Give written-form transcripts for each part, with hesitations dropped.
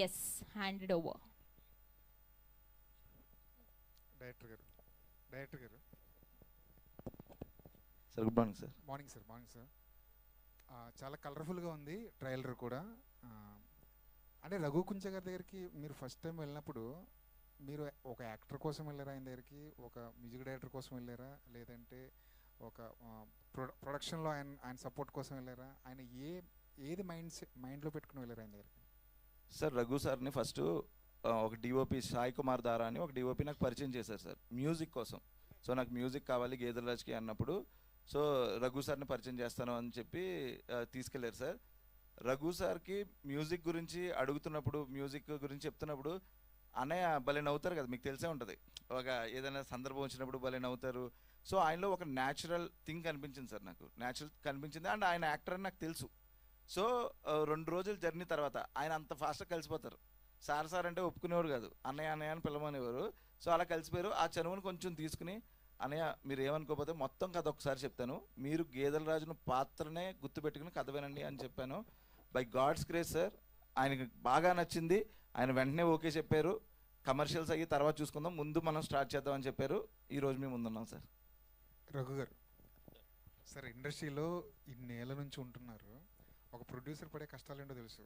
Yes, handed over. Director గారు director గారు sir good morning sir. Morning sir. Morning sir. చాలా కలర్ఫుల్గా ఉంది ట్రైలర్ కూడా. ఆ, అంటే రఘు కుంచ గారి దగ్గరికి మీరు ఫస్ట్ టైం వెళ్ళినప్పుడు మీరు ఒక యాక్టర్ కోసం వెళ్ళారా ఆయన దగ్గరికి, ఒక మ్యూజిక్ డైరెక్టర్ కోసం వెళ్ళారా, లేదంటే ఒక ప్రొడక్షన్లో ఆయన సపోర్ట్ కోసం వెళ్ళారా? ఆయన ఏది మైండ్లో పెట్టుకుని వెళ్ళారు ఆయన దగ్గరికి? సార్ రఘు సార్ని ఫస్ట్ ఒక డిఓపి సాయి కుమార్ దారా అని ఒక డిఓపి నాకు పరిచయం చేశారు సార్ మ్యూజిక్ కోసం. సో నాకు మ్యూజిక్ కావాలి గేదెలరాజ్కి అన్నప్పుడు సో రఘు సార్ని పరిచయం చేస్తాను అని చెప్పి తీసుకెళ్లారు సార్. రఘు సార్కి మ్యూజిక్ గురించి అడుగుతున్నప్పుడు, మ్యూజిక్ గురించి చెప్తున్నప్పుడు అన్నయ్య భలే నవ్వుతారు కదా, మీకు తెలిసే ఉంటుంది. ఒక ఏదైనా సందర్భం వచ్చినప్పుడు భలే నవ్వుతారు. సో ఆయనలో ఒక న్యాచురల్ థింగ్ కనిపించింది సార్, నాకు న్యాచురల్ కనిపించింది. అండ్ ఆయన యాక్టర్ అని నాకు తెలుసు. సో 2 రోజుల జర్నీ తర్వాత ఆయన అంత ఫాస్ట్గా కలిసిపోతారు. సార్ సార్ అంటే ఒప్పుకునేవారు కాదు, అన్నయ్య అన్నయ్య అని పిలవనేవారు. సో అలా కలిసిపోయారు. ఆ చనువును కొంచెం తీసుకుని అన్నయ్య మీరు ఏమనుకోకపోతే మొత్తం కథ ఒకసారి చెప్తాను, మీరు గేదెలరాజును పాత్రనే గుర్తుపెట్టుకుని కథ వినండి అని చెప్పాను. బై గాడ్స్ గ్రేస్ సార్ ఆయనకి బాగా నచ్చింది. ఆయన వెంటనే ఓకే చెప్పారు. కమర్షియల్స్ అయ్యి తర్వాత చూసుకుందాం, ముందు మనం స్టార్ట్ చేద్దాం అని చెప్పారు. ఈరోజు మేము ముందున్నాం సార్. రఘు గారు సార్, ఇండస్ట్రీలో ఇన్నేళ్ళ నుంచి ఉంటున్నారు. ఒక ప్రొడ్యూసర్ పడే కష్టాలు ఏంటో తెలుసు.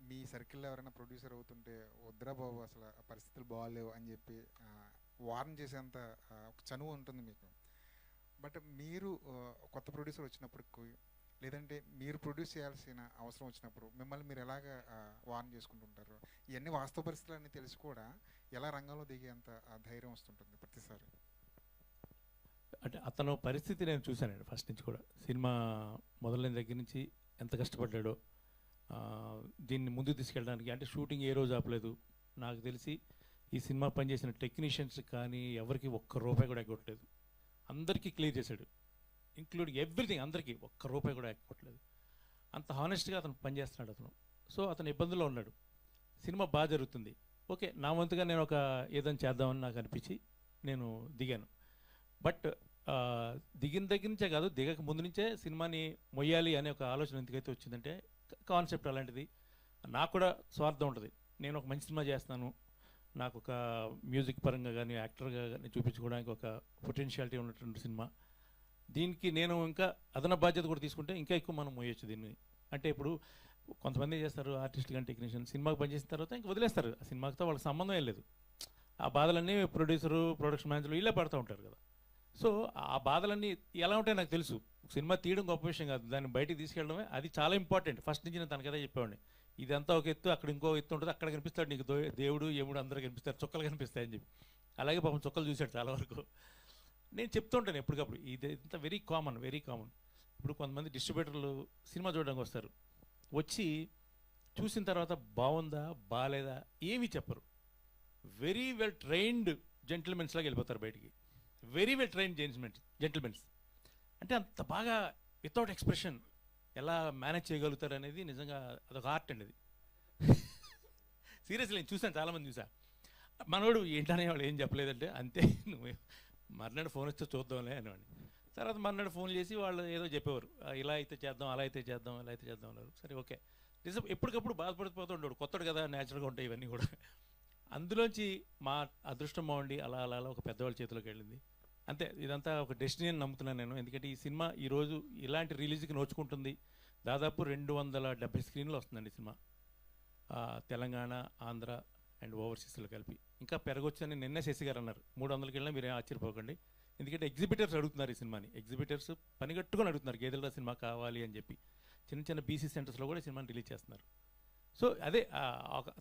మీ సర్కిల్లో ఎవరైనా ప్రొడ్యూసర్ అవుతుంటే వద్దురా బాబు అసలు ఆ పరిస్థితులు బాగాలేవు అని చెప్పి వార్న్ చేసేంత ఒక చనువు ఉంటుంది మీకు. బట్ మీరు కొత్త ప్రొడ్యూసర్ వచ్చినప్పటికి, లేదంటే మీరు ప్రొడ్యూస్ చేయాల్సిన అవసరం వచ్చినప్పుడు మిమ్మల్ని మీరు ఎలాగ వార్న్ చేసుకుంటుంటారు? ఇవన్నీ వాస్తవ పరిస్థితులన్నీ తెలిసి కూడా ఎలా రంగంలో దిగేంత ధైర్యం వస్తుంటుంది ప్రతిసారి? అంటే అతను పరిస్థితి నేను చూశానండి ఫస్ట్ నుంచి కూడా. సినిమా మొదలైన దగ్గర నుంచి ఎంత కష్టపడ్డాడో దీన్ని ముందుకు తీసుకెళ్ళడానికి. అంటే షూటింగ్ ఏ రోజు ఆపలేదు. నాకు తెలిసి ఈ సినిమా పనిచేసిన టెక్నీషియన్స్ కానీ ఎవరికి ఒక్క రూపాయి కూడా ఎగ్గొట్టలేదు. అందరికీ క్లియర్ చేశాడు, ఇంక్లూడింగ్ ఎవ్రీథింగ్. అందరికీ ఒక్క రూపాయి కూడా ఎగ్గొట్టలేదు. అంత హానెస్ట్గా అతను పనిచేస్తున్నాడు అతను. సో అతను ఇబ్బందుల్లో ఉన్నాడు. సినిమా బాగా జరుగుతుంది. ఓకే, నా వంతుగా నేను ఒక ఏదైనా చేద్దామని నాకు అనిపించి నేను దిగాను. బట్ దిగిన దగ్గర నుంచే కాదు, దిగక ముందు నుంచే సినిమాని మొయ్యాలి అనే ఒక ఆలోచన ఎందుకైతే వచ్చిందంటే, కాన్సెప్ట్ అలాంటిది. నాకు కూడా స్వార్థం ఉంటుంది. నేను ఒక మంచి సినిమా చేస్తాను, నాకు ఒక మ్యూజిక్ పరంగా కానీ యాక్టర్గా కానీ చూపించుకోవడానికి ఒక పొటెన్షియాలిటీ ఉన్నటువంటి సినిమా. దీనికి నేను ఇంకా అదన బాధ్యత కూడా తీసుకుంటే ఇంకా ఎక్కువ మనం మోయొచ్చు దీన్ని. అంటే ఇప్పుడు కొంతమంది చేస్తారు ఆర్టిస్ట్ కానీ టెక్నీషియన్, సినిమాకి పనిచేసిన తర్వాత ఇంకా వదిలేస్తారు. ఆ సినిమాతో వాళ్ళకి సంబంధం ఏం లేదు. ఆ బాధలన్నీ ప్రొడ్యూసరు, ప్రొడక్షన్ మేనేజర్లు ఇలా పడుతూ ఉంటారు కదా. సో ఆ బాధలన్నీ ఎలా ఉంటాయో నాకు తెలుసు. సినిమా తీయడం గొప్ప విషయం కాదు, దాన్ని బయటికి తీసుకెళ్ళడమే అది చాలా ఇంపార్టెంట్. ఫస్ట్ నుంచి నేను తనకదే చెప్పేవాడిని. ఇదంతా ఒక ఎత్తు, అక్కడ ఇంకో ఎత్తు ఉంటుంది, అక్కడ కనిపిస్తాడు నీకు దేవుడు యముడు అందరూ కనిపిస్తారు, చుక్కలు కనిపిస్తాయని చెప్పి. అలాగే పాపం చుక్కలు చూశాడు చాలా వరకు. నేను చెప్తూ ఉంటాను ఎప్పటికప్పుడు, ఇది ఇంత వెరీ కామన్. ఇప్పుడు కొంతమంది డిస్ట్రిబ్యూటర్లు సినిమా చూడడానికి వస్తారు, వచ్చి చూసిన తర్వాత బాగుందా బాగాలేదా ఏమీ చెప్పరు. వెరీ వెల్ ట్రైన్డ్ జెంటిల్మెన్స్ లాగా వెళ్ళిపోతారు బయటికి. వెరీ వెల్ ట్రైన్డ్ జెంటిల్మెన్స్ అంటే అంత బాగా వితౌట్ ఎక్స్ప్రెషన్ ఎలా మేనేజ్ చేయగలుగుతారు అనేది నిజంగా అదొక ఆర్ట్ అండి. అది సీరియస్లీ నేను చూసాను, చాలామంది చూసా. మనోడు ఏంటనే వాళ్ళు ఏం చెప్పలేదంటే అంతే, నువ్వు మర్నాడు ఫోన్ వస్తే చూద్దాంలే అనేవాడిని. తర్వాత మర్నాడు ఫోన్ చేసి వాళ్ళు ఏదో చెప్పేవారు, ఇలా అయితే చేద్దాం, అలా అయితే చేద్దాం, ఇలా అయితే చేద్దాం అన్నారు. సరే ఓకే, నిజం ఎప్పటికప్పుడు బాధపడిపోతూ ఉండేవాడు. కొత్తడు కదా, న్యాచురల్గా ఉంటాయి ఇవన్నీ కూడా. అందులోంచి మా అదృష్టం బాగుండి అలా అలా అలా ఒక పెద్దవాళ్ళ చేతిలోకి వెళ్ళింది అంతే. ఇదంతా ఒక డెస్టినీ అని నమ్ముతున్నాను నేను. ఎందుకంటే ఈ సినిమా ఈరోజు ఇలాంటి రిలీజ్కి నోచుకుంటుంది. దాదాపు 270 స్క్రీన్లు వస్తుందండి సినిమా, తెలంగాణ, ఆంధ్ర అండ్ ఓవర్సీస్లో కలిపి. ఇంకా పెరగొచ్చని నిన్నే శశి గారు అన్నారు. 300కి వెళ్ళినా మీరేం ఆశ్చర్యపోకండి. ఎందుకంటే ఎగ్జిబిటర్స్ అడుగుతున్నారు ఈ సినిమాని. ఎగ్జిబిటర్స్ పనిగట్టుకొని అడుగుతున్నారు గేదెలరాజు సినిమా కావాలి అని చెప్పి. చిన్న చిన్న బీసీ సెంటర్స్లో కూడా సినిమాని రిలీజ్ చేస్తున్నారు. సో అదే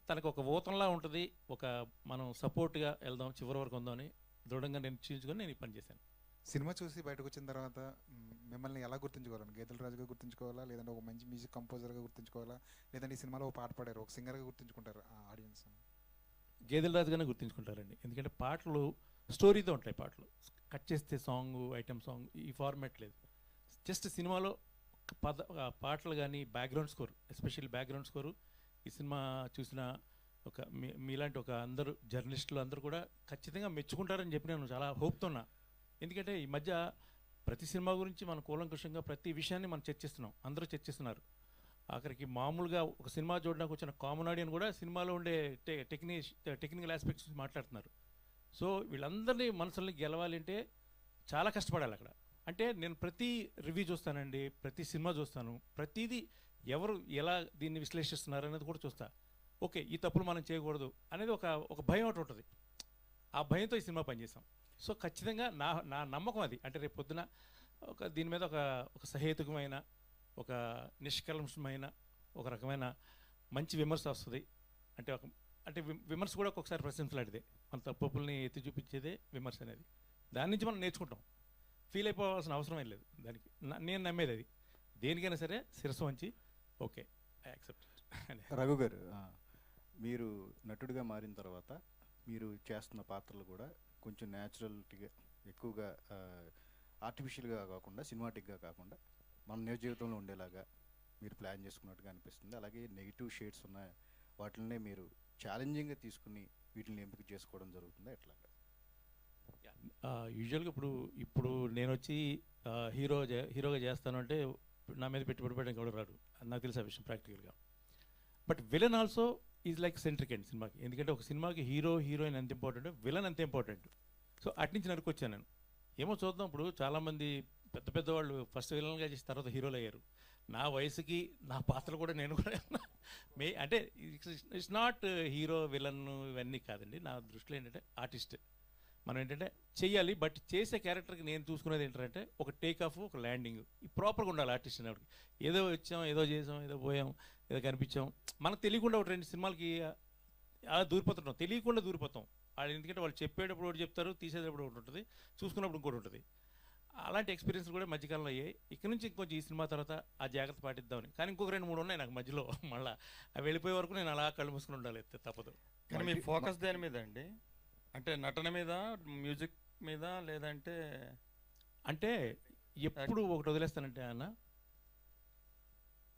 తనకు ఒక ఊతంలా ఉంటుంది. ఒక మనం సపోర్ట్గా వెళ్దాం, చివరి వరకు ఉందామని దృఢంగా నిశ్చయించుకొని నేను ఈ పని చేశాను. సినిమా చూసి బయటకు వచ్చిన తర్వాత మిమ్మల్ని ఎలా గుర్తుంచుకోవాలని? గేదెలరాజుగా గుర్తుంచుకోవాలా, లేదంటే ఒక మంచి మ్యూజిక్ కంపోజర్గా గుర్తుంచుకోవాలా, లేదంటే ఈ సినిమాలో ఒక పాట పాడారు ఒక సింగర్గా గుర్తుంచుకుంటారు ఆడియన్స్? గేదెలరాజుగానే గుర్తుంచుకుంటారండి. ఎందుకంటే పాటలు స్టోరీతో ఉంటాయి. పాటలు కట్ చేస్తే సాంగ్, ఐటమ్ సాంగ్, ఈ ఫార్మాట్ లేదు. జస్ట్ సినిమాలో పాటలు కానీ background score, especially background score ఈ సినిమా చూసిన ఒక మీలాంటి ఒక అందరూ జర్నలిస్టులు అందరూ కూడా ఖచ్చితంగా మెచ్చుకుంటారని చెప్పి నేను చాలా హోప్తో ఉన్నా. ఎందుకంటే ఈ మధ్య ప్రతి సినిమా గురించి మనం కూలంకుషంగా ప్రతి విషయాన్ని మనం చర్చిస్తున్నాం, అందరూ చర్చిస్తున్నారు. ఆఖరికి మామూలుగా ఒక సినిమా చూడడానికి వచ్చిన కామన్ ఆడియన్ కూడా సినిమాలో ఉండే టెక్నికల్ ఆస్పెక్ట్స్ మాట్లాడుతున్నారు. సో వీళ్ళందరినీ మనసుల్ని గెలవాలంటే చాలా కష్టపడాలి అక్కడ. అంటే నేను ప్రతి రివ్యూ చూస్తానండి, ప్రతి సినిమా చూస్తాను, ప్రతిదీ ఎవరు ఎలా దీన్ని విశ్లేషిస్తున్నారు అనేది కూడా చూస్తా. ఓకే, ఈ తప్పులు మనం చేయకూడదు అనేది ఒక భయం ఒకటి ఉంటుంది. ఆ భయంతో ఈ సినిమా పనిచేసాం. సో ఖచ్చితంగా నా నమ్మకం అది. అంటే రేపు పొద్దున దీని మీద ఒక సహేతుకమైన, ఒక నిష్కల్మషమైన, ఒక రకమైన మంచి విమర్శ వస్తుంది. అంటే విమర్శ కూడా ఒక్కొక్కసారి ప్రశంసలాంటిదే. మన తప్పుల్ని ఎత్తి చూపించేదే విమర్శ అనేది. దాని నుంచి మనం నేర్చుకుంటాం. ఫీల్ అయిపోవాల్సిన అవసరం ఏం లేదు దానికి. నేను నమ్మేది అది. దేనికైనా సరే శిరస్సు వంచి ఓకే ఐ యాక్సెప్ట్. రఘు గారు, మీరు నటుడిగా మారిన తర్వాత మీరు చేస్తున్న పాత్రలు కూడా కొంచెం న్యాచురల్గా, ఎక్కువగా ఆర్టిఫిషియల్గా కాకుండా, సినిమాటిక్గా కాకుండా మన నిజ జీవితంలో ఉండేలాగా మీరు ప్లాన్ చేసుకున్నట్టుగా అనిపిస్తుంది. అలాగే నెగిటివ్ షేడ్స్ ఉన్న వాటిని మీరు ఛాలెంజింగ్గా తీసుకుని వీటిని ఎంపిక చేసుకోవడం జరుగుతుందా ఎట్లాగా? యూజువల్గా ఇప్పుడు నేను వచ్చి హీరోగా చేస్తాను అంటే నా మీద పెట్టుబడి పెట్టడానికి ఎవరు రాడు, నాకు తెలిసే విషయం ప్రాక్టికల్గా. But villain also is like centric అండి సినిమాకి. ఎందుకంటే ఒక సినిమాకి హీరోయిన్ ఎంత ఇంపార్టెంట్, విలన్ ఎంత ఇంపార్టెంట్. సో అట్నుంచి నరుకొచ్చాను నేను. ఏమో చూద్దాం. ఇప్పుడు చాలామంది పెద్ద వాళ్ళు ఫస్ట్ విలన్గా చేసిన తర్వాత హీరోలు అయ్యారు. నా వయసుకి నా పాత్రలు కూడా నేను కూడా అంటే ఇట్స్ నాట్ హీరో విలన్ ఇవన్నీ కాదండి. నా దృష్టిలో ఏంటంటే ఆర్టిస్ట్ మనం ఏంటంటే చెయ్యాలి. బట్ చేసే క్యారెక్టర్కి నేను చూసుకునేది ఏంటంటే ఒక టేక్ ఆఫ్, ఒక ల్యాండింగ్, ఈ ప్రాపర్గా ఉండాలి ఆర్టిస్ట్ అనేవాడికి. ఏదో వచ్చాం, ఏదో చేసాం, ఏదో పోయాం, ఏదో కనిపించాం, మనకు తెలియకుండా ఒక 2 సినిమాలకి అలా దూరిపోతుంటాం, తెలియకుండా దూరిపోతాం. వాళ్ళు ఎందుకంటే వాళ్ళు చెప్పేటప్పుడు ఒకటి చెప్తారు, తీసేటప్పుడు ఒకటి ఉంటుంది, చూసుకున్నప్పుడు ఇంకోటి ఉంటుంది. అలాంటి ఎక్స్పీరియన్స్ కూడా మధ్యకాలంలో అయ్యాయి. ఇక్కడ నుంచి ఇంకొంచెం ఈ సినిమా తర్వాత ఆ జాగ్రత్త పాటిద్దామని. కానీ ఇంకొక 2-3 ఉన్నాయి నాకు మధ్యలో. మళ్ళీ అవి వెళ్ళిపోయే వరకు నేను అలా కళ్ళు మూసుకుని ఉండాలి, తప్పదు. కానీ మీ ఫోకస్ దేని మీద అండి? అంటే నటన మీద, మ్యూజిక్ మీద, లేదంటే అంటే ఎప్పుడు ఒకటి వదిలేస్తానంటే అన్న,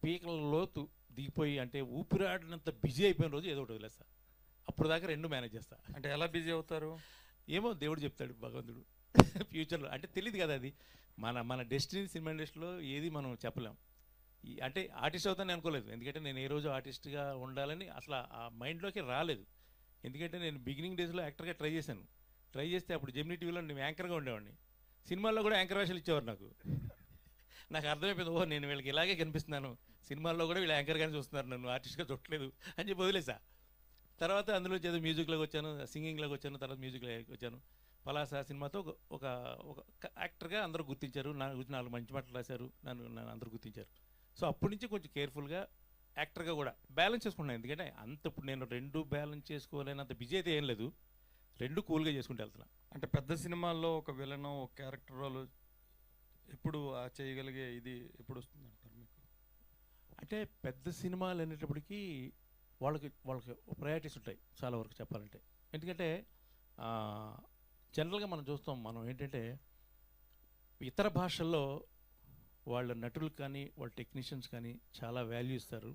పీకల లోతు దిగిపోయి అంటే ఊపిరాడినంత బిజీ అయిపోయిన రోజు ఏదో ఒకటి వదిలేస్తా. అప్పుడు దాకా 2 మేనేజ్ చేస్తా. అంటే ఎలా బిజీ అవుతారు? ఏమో దేవుడు చెప్తాడు, భగవంతుడు. ఫ్యూచర్లో అంటే తెలియదు కదా అది. మన డెస్టినీ సినిమా ఇండస్ట్రీలో ఏది మనం చెప్పలేం. అంటే ఆర్టిస్ట్ అవుతానని అనుకోలేదు. ఎందుకంటే నేను ఏ రోజు ఆర్టిస్ట్గా ఉండాలని అసలు ఆ మైండ్లోకి రాలేదు. ఎందుకంటే నేను బిగినింగ్ డేస్లో యాక్టర్గా ట్రై చేశాను. ట్రై చేస్తే అప్పుడు జెమినీ టీవీలో నేను యాంకర్గా ఉండేవాడిని. సినిమాల్లో కూడా యాంకర్ వేషాలు ఇచ్చేవారు నాకు అర్థమైపోయింది, ఓహో నేను వీళ్ళకి ఇలాగే కనిపిస్తున్నాను, సినిమాల్లో కూడా వీళ్ళు యాంకర్గానే చూస్తున్నారు, నన్ను ఆర్టిస్ట్గా చూడట్లేదు అని చెప్పి వదిలేసా. తర్వాత అందులో ఏదో మ్యూజిక్లోకి వచ్చాను, సింగింగ్లోకి వచ్చాను, తర్వాత మ్యూజిక్లోకి వచ్చాను. పలాస సినిమాతో ఒక యాక్టర్గా అందరూ గుర్తించారు, నా గురించి 4 మంచి మాటలు రాశారు, నన్ను అందరూ గుర్తించారు. సో అప్పటి నుంచి కొంచెం కేర్ఫుల్గా యాక్టర్గా కూడా బ్యాలెన్స్ చేసుకుంటున్నాను. ఎందుకంటే ఇప్పుడు నేను 2 బ్యాలెన్స్ చేసుకోలేనంత బిజీ అయితే ఏం లేదు, 2 కూల్గా చేసుకుంటూ వెళ్తున్నా. అంటే పెద్ద సినిమాల్లో ఒక విలన్, ఒక క్యారెక్టర్ రోల్ ఎప్పుడు చేయగలిగే ఇది ఎప్పుడు వస్తుంది అంటారు మీకు? అంటే పెద్ద సినిమాలు అనేటప్పటికీ వాళ్ళకి ప్రయారిటీస్ ఉంటాయి చాలా వరకు చెప్పాలంటే. ఎందుకంటే జనరల్గా మనం చూస్తాం, మనం ఏంటంటే ఇతర భాషల్లో వాళ్ళ నటులకు కానీ వాళ్ళ టెక్నీషియన్స్ కానీ చాలా వాల్యూ ఇస్తారు.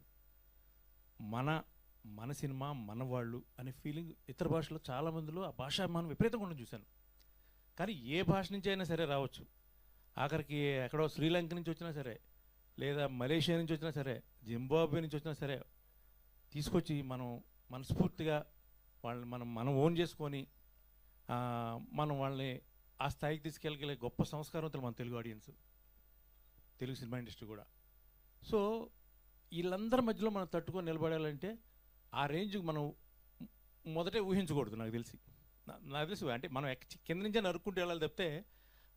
మన సినిమా మన వాళ్ళు అనే ఫీలింగ్ ఇతర భాషలో చాలామందిలో ఆ భాషాభిమానం విపరీతంగా ఉండడం చూశాను. కానీ ఏ భాష నుంచి అయినా సరే రావచ్చు, ఆఖరికి ఎక్కడో శ్రీలంక నుంచి వచ్చినా సరే, లేదా మలేషియా నుంచి వచ్చినా సరే, జింబాబ్వే నుంచి వచ్చినా సరే, తీసుకొచ్చి మనం మనస్ఫూర్తిగా వాళ్ళని మనం ఓన్ చేసుకొని మనం వాళ్ళని ఆ స్థాయికి తీసుకెళ్ళగలే గొప్ప సంస్కారవంతులు మన Telugu audience, Telugu cinema industry కూడా. సో వీళ్ళందరి మధ్యలో మనం తట్టుకొని నిలబడాలంటే ఆ రేంజ్ మనం మొదటే ఊహించకూడదు. నాకు తెలిసి అంటే మనం కింద నుంచే నరుక్కుంటూ వెళ్ళాలి తప్పితే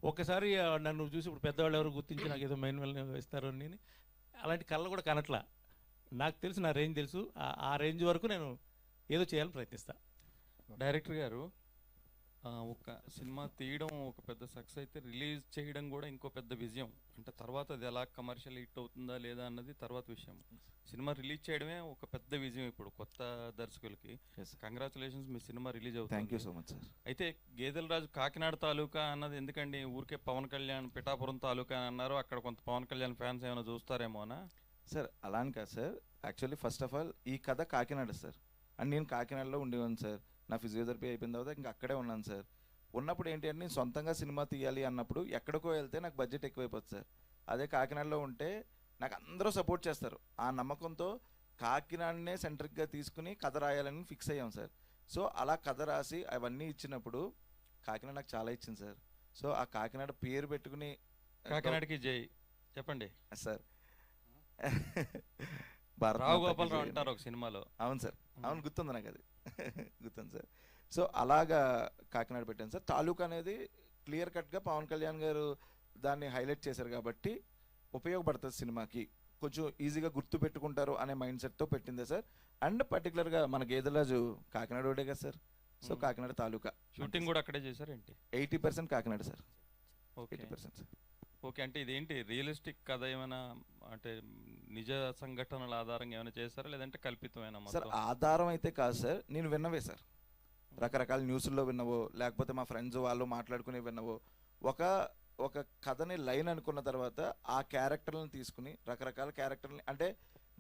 ఒక్కసారి నన్ను చూసి ఇప్పుడు పెద్దవాళ్ళు ఎవరు గుర్తించి నాకు ఏదో మెయిన్ ఇస్తారు అని అలాంటి కళ్ళు కూడా కనట్లా. నాకు తెలుసు, నా రేంజ్ తెలుసు, ఆ రేంజ్ వరకు నేను ఏదో చేయాలని ప్రయత్నిస్తాను. డైరెక్టర్ గారు, ఒక సినిమా తీయడం ఒక పెద్ద సక్సెస్ అయితే రిలీజ్ చేయడం కూడా ఇంకో పెద్ద విజయం. అంటే తర్వాత అది ఎలా కమర్షియల్ హిట్ అవుతుందా లేదా అన్నది తర్వాత విషయం. సినిమా రిలీజ్ చేయడమే ఒక పెద్ద విజయం ఇప్పుడు కొత్త దర్శకులకి. కంగ్రాచులేషన్స్, మీ సినిమా రిలీజ్ అవుతుంది. Thank you so much sir. అయితే గేదెలరాజు కాకినాడ తాలూకా అన్నది ఎందుకండి? ఊరికే పవన్ కళ్యాణ్ పిఠాపురం తాలూకా అని అన్నారు, అక్కడ కొంత పవన్ కళ్యాణ్ ఫ్యాన్స్ ఏమైనా చూస్తారేమోనా? సార్ అలా అని కాదు sir. Actually first of all ఈ కథ కాకినాడ సార్, అండ్ నేను కాకినాడలో ఉండేవాను సార్. నా ఫిజియోథెరపీ అయిపోయిన తర్వాత ఇంకా అక్కడే ఉన్నాను సార్. ఉన్నప్పుడు ఏంటి అంటే నేను సొంతంగా సినిమా తీయాలి అన్నప్పుడు ఎక్కడికో వెళ్తే నాకు బడ్జెట్ ఎక్కువైపోతుంది సార్. అదే కాకినాడలో ఉంటే నాకు అందరూ సపోర్ట్ చేస్తారు. ఆ నమ్మకంతో కాకినాడనే సెంట్రిక్గా తీసుకుని కథ రాయాలని ఫిక్స్ అయ్యాం సార్. సో అలా కథ రాసి అవన్నీ ఇచ్చినప్పుడు కాకినాడ నాకు చాలా ఇచ్చింది సార్. సో ఆ కాకినాడ పేరు పెట్టుకుని కాకినాడకి జై చెప్పండి. సార్ రావు గోపాలరావు అంటారు ఒక సినిమాలో. అవును సార్, అవును, గుర్తుంది నాకు అది. గుర్తుంది సార్. సో అలాగా కాకినాడ పెట్టాను సార్. తాలూకా అనేది క్లియర్ కట్గా పవన్ కళ్యాణ్ గారు దాన్ని హైలైట్ చేశారు కాబట్టి ఉపయోగపడుతుంది సినిమాకి, కొంచెం ఈజీగా గుర్తు పెట్టుకుంటారు అనే మైండ్ సెట్తో పెట్టిందే సార్. అండ్ పర్టికులర్గా మన గేదెరాజు కాకినాడ ఒకటే కదా సార్. సో కాకినాడ తాలూకా షూటింగ్ కూడా అక్కడే చేశారేంటి? 80% Kakinada sir. Okay 80% sir. Okay, అంటే ఇదేంటి రియలిస్టిక్ కథ ఏమైనా, అంటే నిజ సంఘటనల ఆధారంగా ఏమైనా చేస్తారా లేదంటే కల్పితమైన సార్ మొత్తం? ఆధారం అయితే కాదు సార్, నేను విన్నవే సార్. రకరకాల న్యూస్లో విన్నవో లేకపోతే మా ఫ్రెండ్స్ వాళ్ళు మాట్లాడుకుని విన్నవో, ఒక ఒక కథని లైన్ అనుకున్న తర్వాత ఆ క్యారెక్టర్లను తీసుకుని రకరకాల క్యారెక్టర్ని, అంటే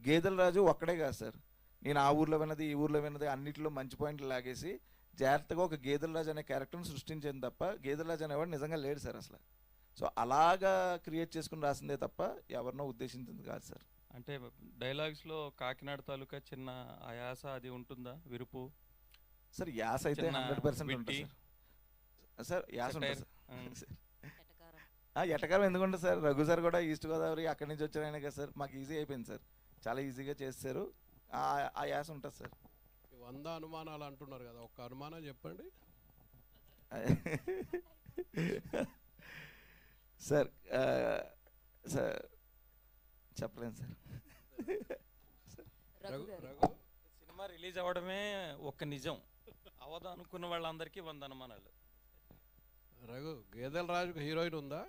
గేదెల రాజు ఒక్కడే కాదు సార్, నేను ఆ ఊర్లో విన్నది ఈ ఊర్లో విన్నది అన్నింటిలో మంచి పాయింట్లు లాగేసి జాగ్రత్తగా ఒక గేదెల రాజు అనే క్యారెక్టర్ని సృష్టించాను తప్ప గేదెల రాజు అనేవాడు నిజంగా లేడు సార్ అసలు. సో అలాగా క్రియేట్ చేసుకుని రాసిందే తప్ప ఎవరినో ఉద్దేశించింది కాదు సార్. అంటే డైలాగ్స్లో కాకినాడ తాలూకా చిన్న ఆయాస అది ఉంటుందా, విరుపు? సార్ యాస అయితే చిన్న 100% ఉంటుంది విట్టి. సార్. సార్ యాస ఉంటుంది Satire. సార్. ఎటకారం ఎందుకుంటుంది సార్, రఘు సార్ కూడా ఈస్ట్ గోదావరి అక్కడి నుంచి వచ్చారనే కదా సార్, మాకు ఈజీ అయిపోయింది సార్, చాలా ఈజీగా చేస్తారు. ఆ యాస ఉంటుంది సార్. 100 అనుమానాలు అంటున్నారు కదా, ఒక్క అనుమానం చెప్పండి. సార్ సార్ చెప్పలేను sir. Raghu Raghu cinema release అవ్వడమే ఒక నిజం, అవదా అనుకున్న వాళ్ళందరికీ 100 అనుమానాలు. రఘు గేదెల రాజుకు హీరోయిన్ ఉందా?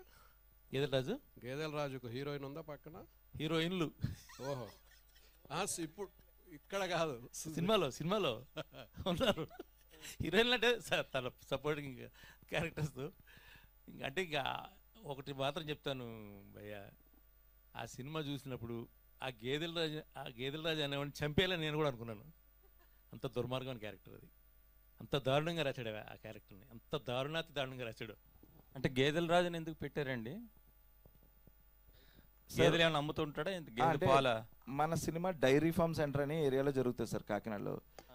గేదెరాజు గేదెల రాజుకు హీరోయిన్ ఉందా పక్కన? హీరోయిన్లు ఓహో, ఇప్పుడు ఇక్కడ కాదు, సినిమాలో ఉన్నారు హీరోయిన్లు. అంటే తన సపోర్టింగ్ క్యారెక్టర్స్. అంటే ఇంకా ఒకటి మాత్రం చెప్తాను భయ్య, ఆ సినిమా చూసినప్పుడు ఆ గేదెల రాజు అనేవాడిని చంపేయాలని నేను కూడా అనుకున్నాను. అంత దుర్మార్గమైన క్యారెక్టర్ అది, అంత దారుణంగా రాశాడు ఆ క్యారెక్టర్ని, అంత దారుణంగా రాశాడు. అంటే గేదెల రాజుని ఎందుకు పెట్టారండి? గేదెలు ఏమైనా అమ్ముతుంటాడా? గేదె పాల? మన సినిమా డైరీ ఫార్మ్ సెంటర్ అనే ఏరియాలో జరుగుతుంది సార్ కాకినాడలో.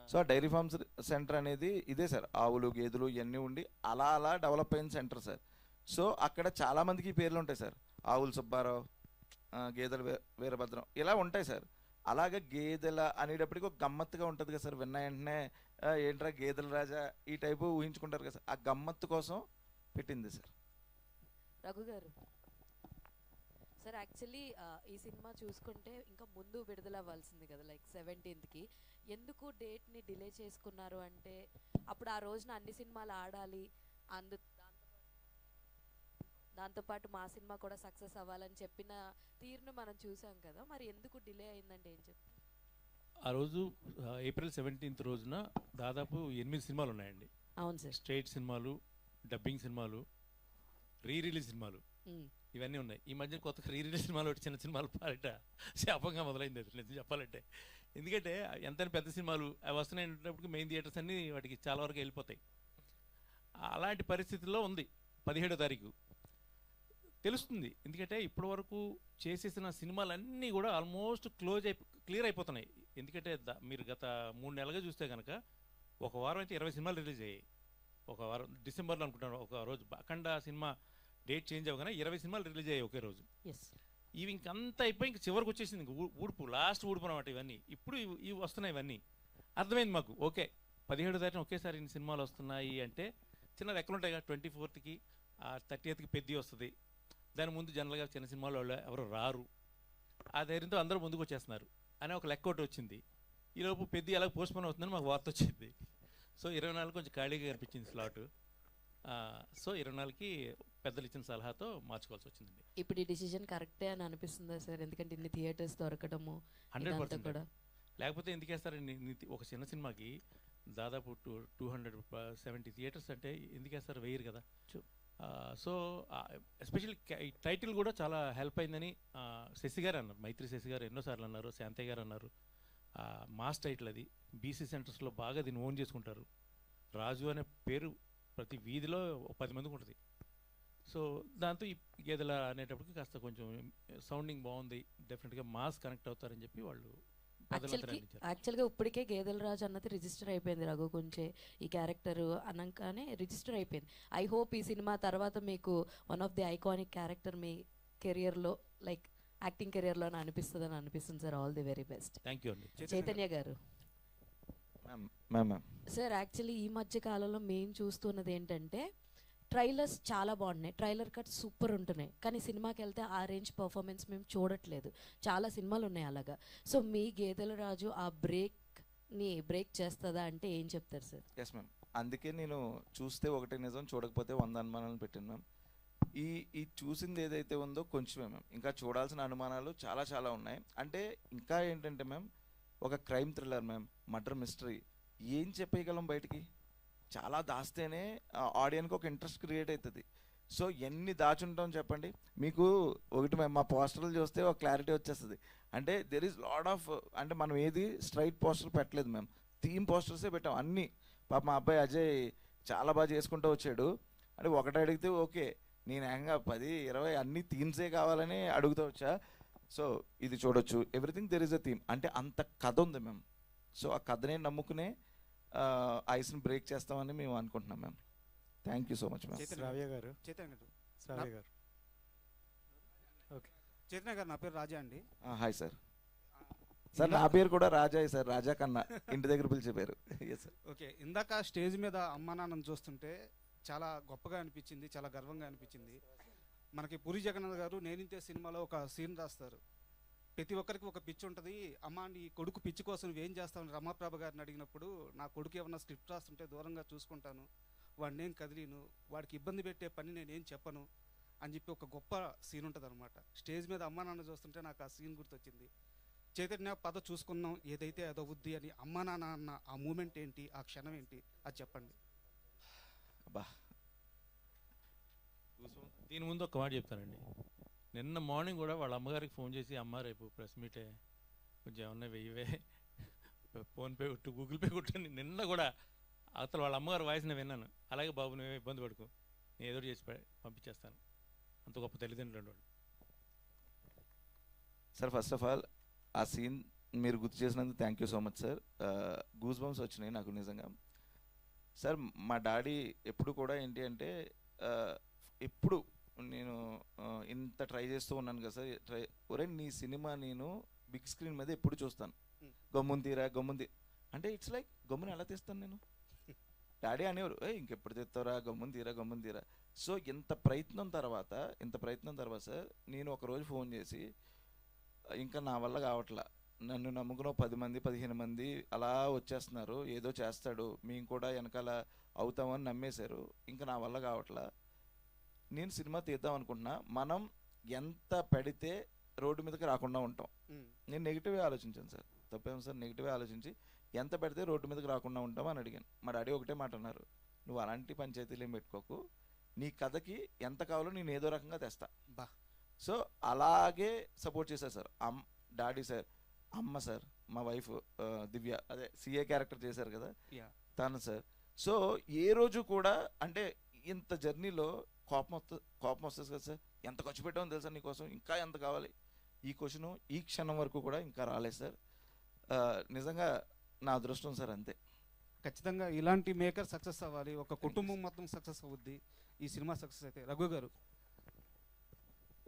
సో ఆ డైరీ ఫార్మ్ సెంటర్ అనేది ఇదే సార్, ఆవులు గేదెలు ఇవన్నీ ఉండి అలా అలా డెవలప్ అయిన సెంటర్ సార్. సో అక్కడ చాలామందికి పేర్లు ఉంటాయి సార్, ఆవులు సుబ్బారావు, గేదెల వీరభద్రం ఇలా ఉంటాయి సార్. అలాగే గేదెల అనేటప్పటికి ఒక గమ్మత్తుగా ఉంటుంది కదా సార్, విన్న వెంటనే ఏంట్రా గేదెల రాజా ఈ టైపు ఊహించుకుంటారు కదా సార్, ఆ గమ్మత్తు కోసం పెట్టింది సార్. రఘు గారు సార్, యాక్చువల్లీ ఈ సినిమా చూసుకుంటే ఇంకా ముందు విడుదల అవ్వాల్సింది కదా, లైక్ 17th. ఎందుకు డేట్ని డిలే చేసుకున్నారు అంటే అప్పుడు ఆ రోజున అన్ని సినిమాలు ఆడాలి, దాంతోపాటు మా సినిమా కూడా సక్సెస్ అవ్వాలని చెప్పిన తీరును మనం చూసాం కదా, మరి ఎందుకు డిలే అయిందంటే ఏం చెప్తారు? ఆ రోజు April 17th రోజున దాదాపు 8 సినిమాలు ఉన్నాయండి. అవును సార్. స్ట్రైట్ సినిమాలు, డబ్బింగ్ సినిమాలు, రిలీజ్ సినిమాలు, ఇవన్నీ ఉన్నాయి. ఈ మధ్య కొత్త రిలీజ్ సినిమాలు ఒకటి చిన్న సినిమాలు పాలట శాపంగా మొదలైంది అది నిజం చెప్పాలంటే. ఎందుకంటే ఎంతైనా పెద్ద సినిమాలు అవి వస్తున్నాయి, మెయిన్ థియేటర్స్ అన్నీ వాటికి చాలా వరకు వెళ్ళిపోతాయి. అలాంటి పరిస్థితుల్లో ఉంది 17వ తారీఖు. తెలుస్తుంది, ఎందుకంటే ఇప్పటి వరకు చేసేసిన సినిమాలన్నీ కూడా ఆల్మోస్ట్ క్లియర్ అయిపోతున్నాయి. ఎందుకంటే మీరు గత 3 నెలలుగా చూస్తే కనుక ఒక వారం అయితే 20 సినిమాలు రిలీజ్ అయ్యాయి. ఒక వారం డిసెంబర్లో అనుకుంటాను, ఒక రోజు అఖండ సినిమా డేట్ చేంజ్ అవ్వగానే 20 సినిమాలు రిలీజ్ అయ్యాయి ఒకే రోజు. ఇవి ఇంకంతా అయిపోయి ఇంక చివరికి వచ్చేసింది, ఇంక ఊడుపు లాస్ట్ ఊడుపు అనమాట ఇవన్నీ. ఇప్పుడు ఇవి వస్తున్నాయి, ఇవన్నీ అర్థమైంది మాకు. ఓకే 17వ తారీఖున ఒకేసారి ఇన్ని సినిమాలు వస్తున్నాయి అంటే చిన్న లెక్కలు ఉంటాయి కదా, 24th 30th పెద్ద వస్తుంది, దాని ముందు జనరల్గా చిన్న సినిమాలు వాళ్ళు ఎవరు రారు, ఆ ధైర్యంతో అందరూ ముందుకు వచ్చేస్తున్నారు అనే ఒక లెక్క ఒకటి వచ్చింది. ఈలోపు పెద్ద ఎలా పోస్ట్పోన్ అవుతుందని మాకు వార్త వచ్చింది. సో 24 కొంచెం ఖాళీగా కనిపించింది స్లాట్. సో 24కి పెద్దలు ఇచ్చిన సలహాతో మార్చుకోవాల్సి వచ్చిందండి. ఇప్పుడు ఈ డిసిజన్ కరెక్టే అని అనిపిస్తుందా సార్? ఎందుకంటే ఇన్ని థియేటర్స్ దొరకడము 100% కూడా. లేకపోతే ఎందుకు వేస్తారు ఒక చిన్న సినిమాకి దాదాపు 270 థియేటర్స్ అంటే ఎందుకు వేస్తారు, వేయరు కదా. సో ఎస్పెషల్లీ టైటిల్ కూడా చాలా హెల్ప్ అయిందని శశి గారు అన్నారు, మైత్రి శశి గారు ఎన్నోసార్లు అన్నారు, శాంతయ్య గారు అన్నారు. మాస్ టైటిల్ అది, బీసీ సెంటర్స్లో బాగా దీన్ని ఓన్ చేసుకుంటారు. రాజు అనే పేరు ప్రతి వీధిలో 10 మందికి ఉంటుంది. సో దాంతో ఈ గేదెల అనేటప్పటికి కాస్త కొంచెం సౌండింగ్ బాగుంది, డెఫినెట్గా మాస్ కనెక్ట్ అవుతారని చెప్పి వాళ్ళు పెద్దలంతా అందించారు. యాక్చువల్గా ఇప్పటికే గేదెల రాజు అన్నది రిజిస్టర్ అయిపోయింది రఘు కొంచెం ఈ క్యారెక్టర్ అనగానే రిజిస్టర్ అయిపోయింది. ఐ హోప్ ఈ సినిమా తర్వాత మీకు one of the iconic character మీ కెరియర్లో లైక్ యాక్టింగ్ కెరియర్లోనే అనిపిస్తుందని అనిపిస్తుంది sir. All the very best. Thank you అండి. చైతన్య గారు మ్యామ్ సార్, యాక్చువల్లీ ఈ మధ్య కాలంలో మేము చూస్తున్నది ఏంటంటే ట్రైలర్స్ చాలా బాగున్నాయి, ట్రైలర్ కట్ సూపర్ ఉంటున్నాయి, కానీ సినిమాకి వెళ్తే ఆ రేంజ్ పర్ఫార్మెన్స్ మేము చూడట్లేదు. చాలా సినిమాలు ఉన్నాయి అలాగా. సో మీ గేదెల రాజు ఆ బ్రేక్ చేస్తుందా అంటే ఏం చెప్తారు సార్? ఎస్ మ్యామ్, అందుకే నేను చూస్తే ఒకటే నిజం, చూడకపోతే 100 అనుమానాలను పెట్టాను మ్యామ్. ఈ చూసింది ఏదైతే ఉందో కొంచెమే మ్యామ్, ఇంకా చూడాల్సిన అనుమానాలు చాలా చాలా ఉన్నాయి. అంటే ఇంకా ఏంటంటే మ్యామ్, ఒక crime thriller ma'am, murder mystery, ఏం చెప్పేయగలం బయటికి? చాలా దాస్తేనే ఆడియన్కి ఒక ఇంట్రెస్ట్ క్రియేట్ అవుతుంది. సో ఎన్ని దాచుంటాం చెప్పండి. మీకు ఒకటి మా పోస్టర్లు చూస్తే ఒక క్లారిటీ వచ్చేస్తుంది. అంటే దెర్ ఈజ్ లాడ్ ఆఫ్, అంటే మనం ఏది స్ట్రైట్ పోస్టర్ పెట్టలేదు మ్యామ్, థీమ్ పోస్టర్సే పెట్టాం అన్నీ. పాప మా అబ్బాయి అజయ్ చాలా బాగా చేసుకుంటూ వచ్చాడు. అంటే ఒకటి అడిగితే ఓకే, నేను ఏకంగా 10, 20 అన్ని థీమ్సే కావాలని అడుగుతూ వచ్చా. సో ఇది చూడొచ్చు, everything there is a theme. అంటే అంత కథ ఉంది మ్యామ్. సో ఆ కథనే నమ్ముకునే ఐస్ని బ్రేక్ చేస్తామని మేము అనుకుంటున్నాం ma'am. Thank you so much ma'am. Shravya garu okay. Chaitanya గారు, నా పేరు రాజా అండి. Hi sir. సార్ నా పేరు కూడా రాజా సార్, రాజా కన్నా ఇంటి దగ్గర పిలిచే పేరు. Yes sir. ఓకే, ఇందాక స్టేజ్ మీద అమ్మా నాన్నని చూస్తుంటే చాలా గొప్పగా అనిపించింది, చాలా గర్వంగా అనిపించింది. మనకి పూరి జగన్నాథ్ గారు నేనింతే సినిమాలో ఒక సీన్ రాస్తారు. ప్రతి ఒక్కరికి ఒక పిచ్చి ఉంటుంది. అమ్మ నీ కొడుకు పిచ్చి కోసం నువ్వేం చేస్తావు రమాప్రభ గారిని అడిగినప్పుడు, నా కొడుకు ఏమన్నా స్క్రిప్ట్ రాస్తుంటే దూరంగా చూసుకుంటాను, వాడిని నేను కదిలీను, వాడికి ఇబ్బంది పెట్టే పని నేనేం చెప్పను అని చెప్పి ఒక గొప్ప సీన్ ఉంటుంది అనమాట. స్టేజ్ మీద అమ్మా నాన్న చూస్తుంటే నాకు ఆ సీన్ గుర్తొచ్చింది. చైతన్య పద చూసుకున్నాం ఏదైతే అదవుద్ది అని అమ్మా నాన్న అన్న ఆ మూమెంట్ ఏంటి, ఆ క్షణం ఏంటి, అది చెప్పండి. అబ్బా, దీని ముందు ఒక మాట చెప్తానండి. నిన్న మార్నింగ్ కూడా వాళ్ళ అమ్మగారికి ఫోన్ చేసి, అమ్మ రేపు ప్రెస్ మీటే కొంచెం ఏమన్నా వెయ్యివే, ఫోన్పే కొట్టు, గూగుల్ పే కొట్టు అని నిన్న కూడా అసలు వాళ్ళ అమ్మగారు వాయిస్ నేను విన్నాను. అలాగే బాబు నువ్వే ఇబ్బంది పడుకో, నేను ఏదో చేసి పంపించేస్తాను. అంత గొప్ప తల్లిదండ్రులు వాళ్ళు. సార్ ఫస్ట్ ఆఫ్ ఆల్ ఆ సీన్ మీరు గుర్తు చేసినందుకు thank you so much sir. Goose bumps వచ్చినాయి నాకు నిజంగా. సార్ మా డాడీ ఎప్పుడు కూడా ఏంటి అంటే, ఎప్పుడు నేను ఇంత ట్రై చేస్తూ ఉన్నాను కదా సార్, ఒరే నీ సినిమా నేను బిగ్ స్క్రీన్ మీద ఎప్పుడు చూస్తాను, గమ్మున తీరా అంటే ఇట్స్ లైక్ గమ్మున ఎలా తీస్తాను నేను? డాడీ అనేవారు, ఇంకెప్పుడు తెస్తారా, గమ్మున తీరా. సో ఇంత ప్రయత్నం తర్వాత సార్, నేను ఒకరోజు ఫోన్ చేసి, ఇంకా నా వల్ల కావట్లా, నన్ను నమ్ముకున్న 10 మంది 15 మంది అలా వచ్చేస్తున్నారు, ఏదో చేస్తాడు, మేము కూడా వెనకాల అవుతామని నమ్మేశారు, ఇంకా నా వల్ల కావట్లా, నేను సినిమా తీద్దాం అనుకుంటున్నా, మనం ఎంత పెడితే రోడ్డు మీదకి రాకుండా ఉంటాం. నేను నెగిటివే ఆలోచించాను సార్, తప్పేమో సార్, నెగిటివే ఆలోచించి ఎంత పెడితే రోడ్డు మీదకి రాకుండా ఉంటాం అని అడిగాను. మా డాడీ ఒకటే మాట అన్నారు, నువ్వు అలాంటి పంచాయతీలు ఏం పెట్టుకోకు, నీ కథకి ఎంత కావాలో నేను ఏదో రకంగా తెస్తా. సో అలాగే సపోర్ట్ చేశారు సార్ డాడీ సార్. అమ్మ సార్, మా వైఫ్ దివ్య, అదే సిఏ క్యారెక్టర్ చేశారు కదా తను సార్. సో ఏ రోజు కూడా అంటే ఇంత జర్నీలో కోపం వస్తుంది కదా సార్, ఎంత ఖర్చు పెట్టామో తెలుసా నీకోసం, ఇంకా ఎంత కావాలి, ఈ క్వశ్చన్ ఈ క్షణం వరకు కూడా ఇంకా రాలేదు సార్. నిజంగా నా అదృష్టం సార్, అంతే. ఖచ్చితంగా ఇలాంటి మేకర్ సక్సెస్ అవ్వాలి, ఒక కుటుంబం మొత్తం సక్సెస్ అవుద్ది ఈ సినిమా సక్సెస్ అయితే. రఘు గారు,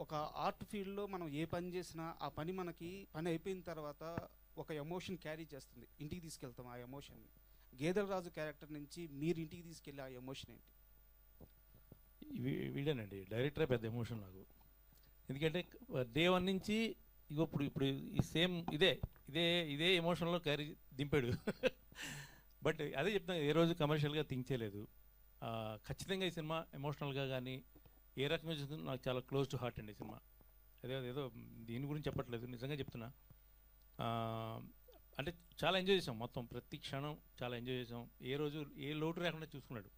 ఒక ఆర్ట్ ఫీల్డ్లో మనం ఏ పని చేసినా ఆ పని మనకి పని అయిపోయిన తర్వాత ఒక ఎమోషన్ క్యారీ చేస్తుంది, ఇంటికి తీసుకెళ్తాం ఆ ఎమోషన్ని. గేదెల రాజు క్యారెక్టర్ నుంచి మీరు ఇంటికి తీసుకెళ్ళి ఆ ఎమోషన్ ఏంటి? వీడేనండి డైరెక్టరే పెద్ద ఎమోషన్ నాకు. ఎందుకంటే డే 1 నుంచి ఇప్పుడు ఈ సేమ్ ఇదే ఎమోషన్లో క్యారీ దింపాడు. బట్ అదే చెప్తాను, ఏ రోజు కమర్షియల్గా థింక్ చేయలేదు. ఖచ్చితంగా ఈ సినిమా ఎమోషనల్గా కానీ ఏ రకంగా చూస్తుంది నాకు చాలా క్లోజ్ టు హార్ట్ అండి ఈ సినిమా. అదేదో దీని గురించి చెప్పట్లేదు, నిజంగా చెప్తున్నా. అంటే చాలా ఎంజాయ్ చేసాం, మొత్తం ప్రతి క్షణం చాలా ఎంజాయ్ చేసాం. ఏ రోజు ఏ లోటు లేకుండా చూసుకున్నాడు.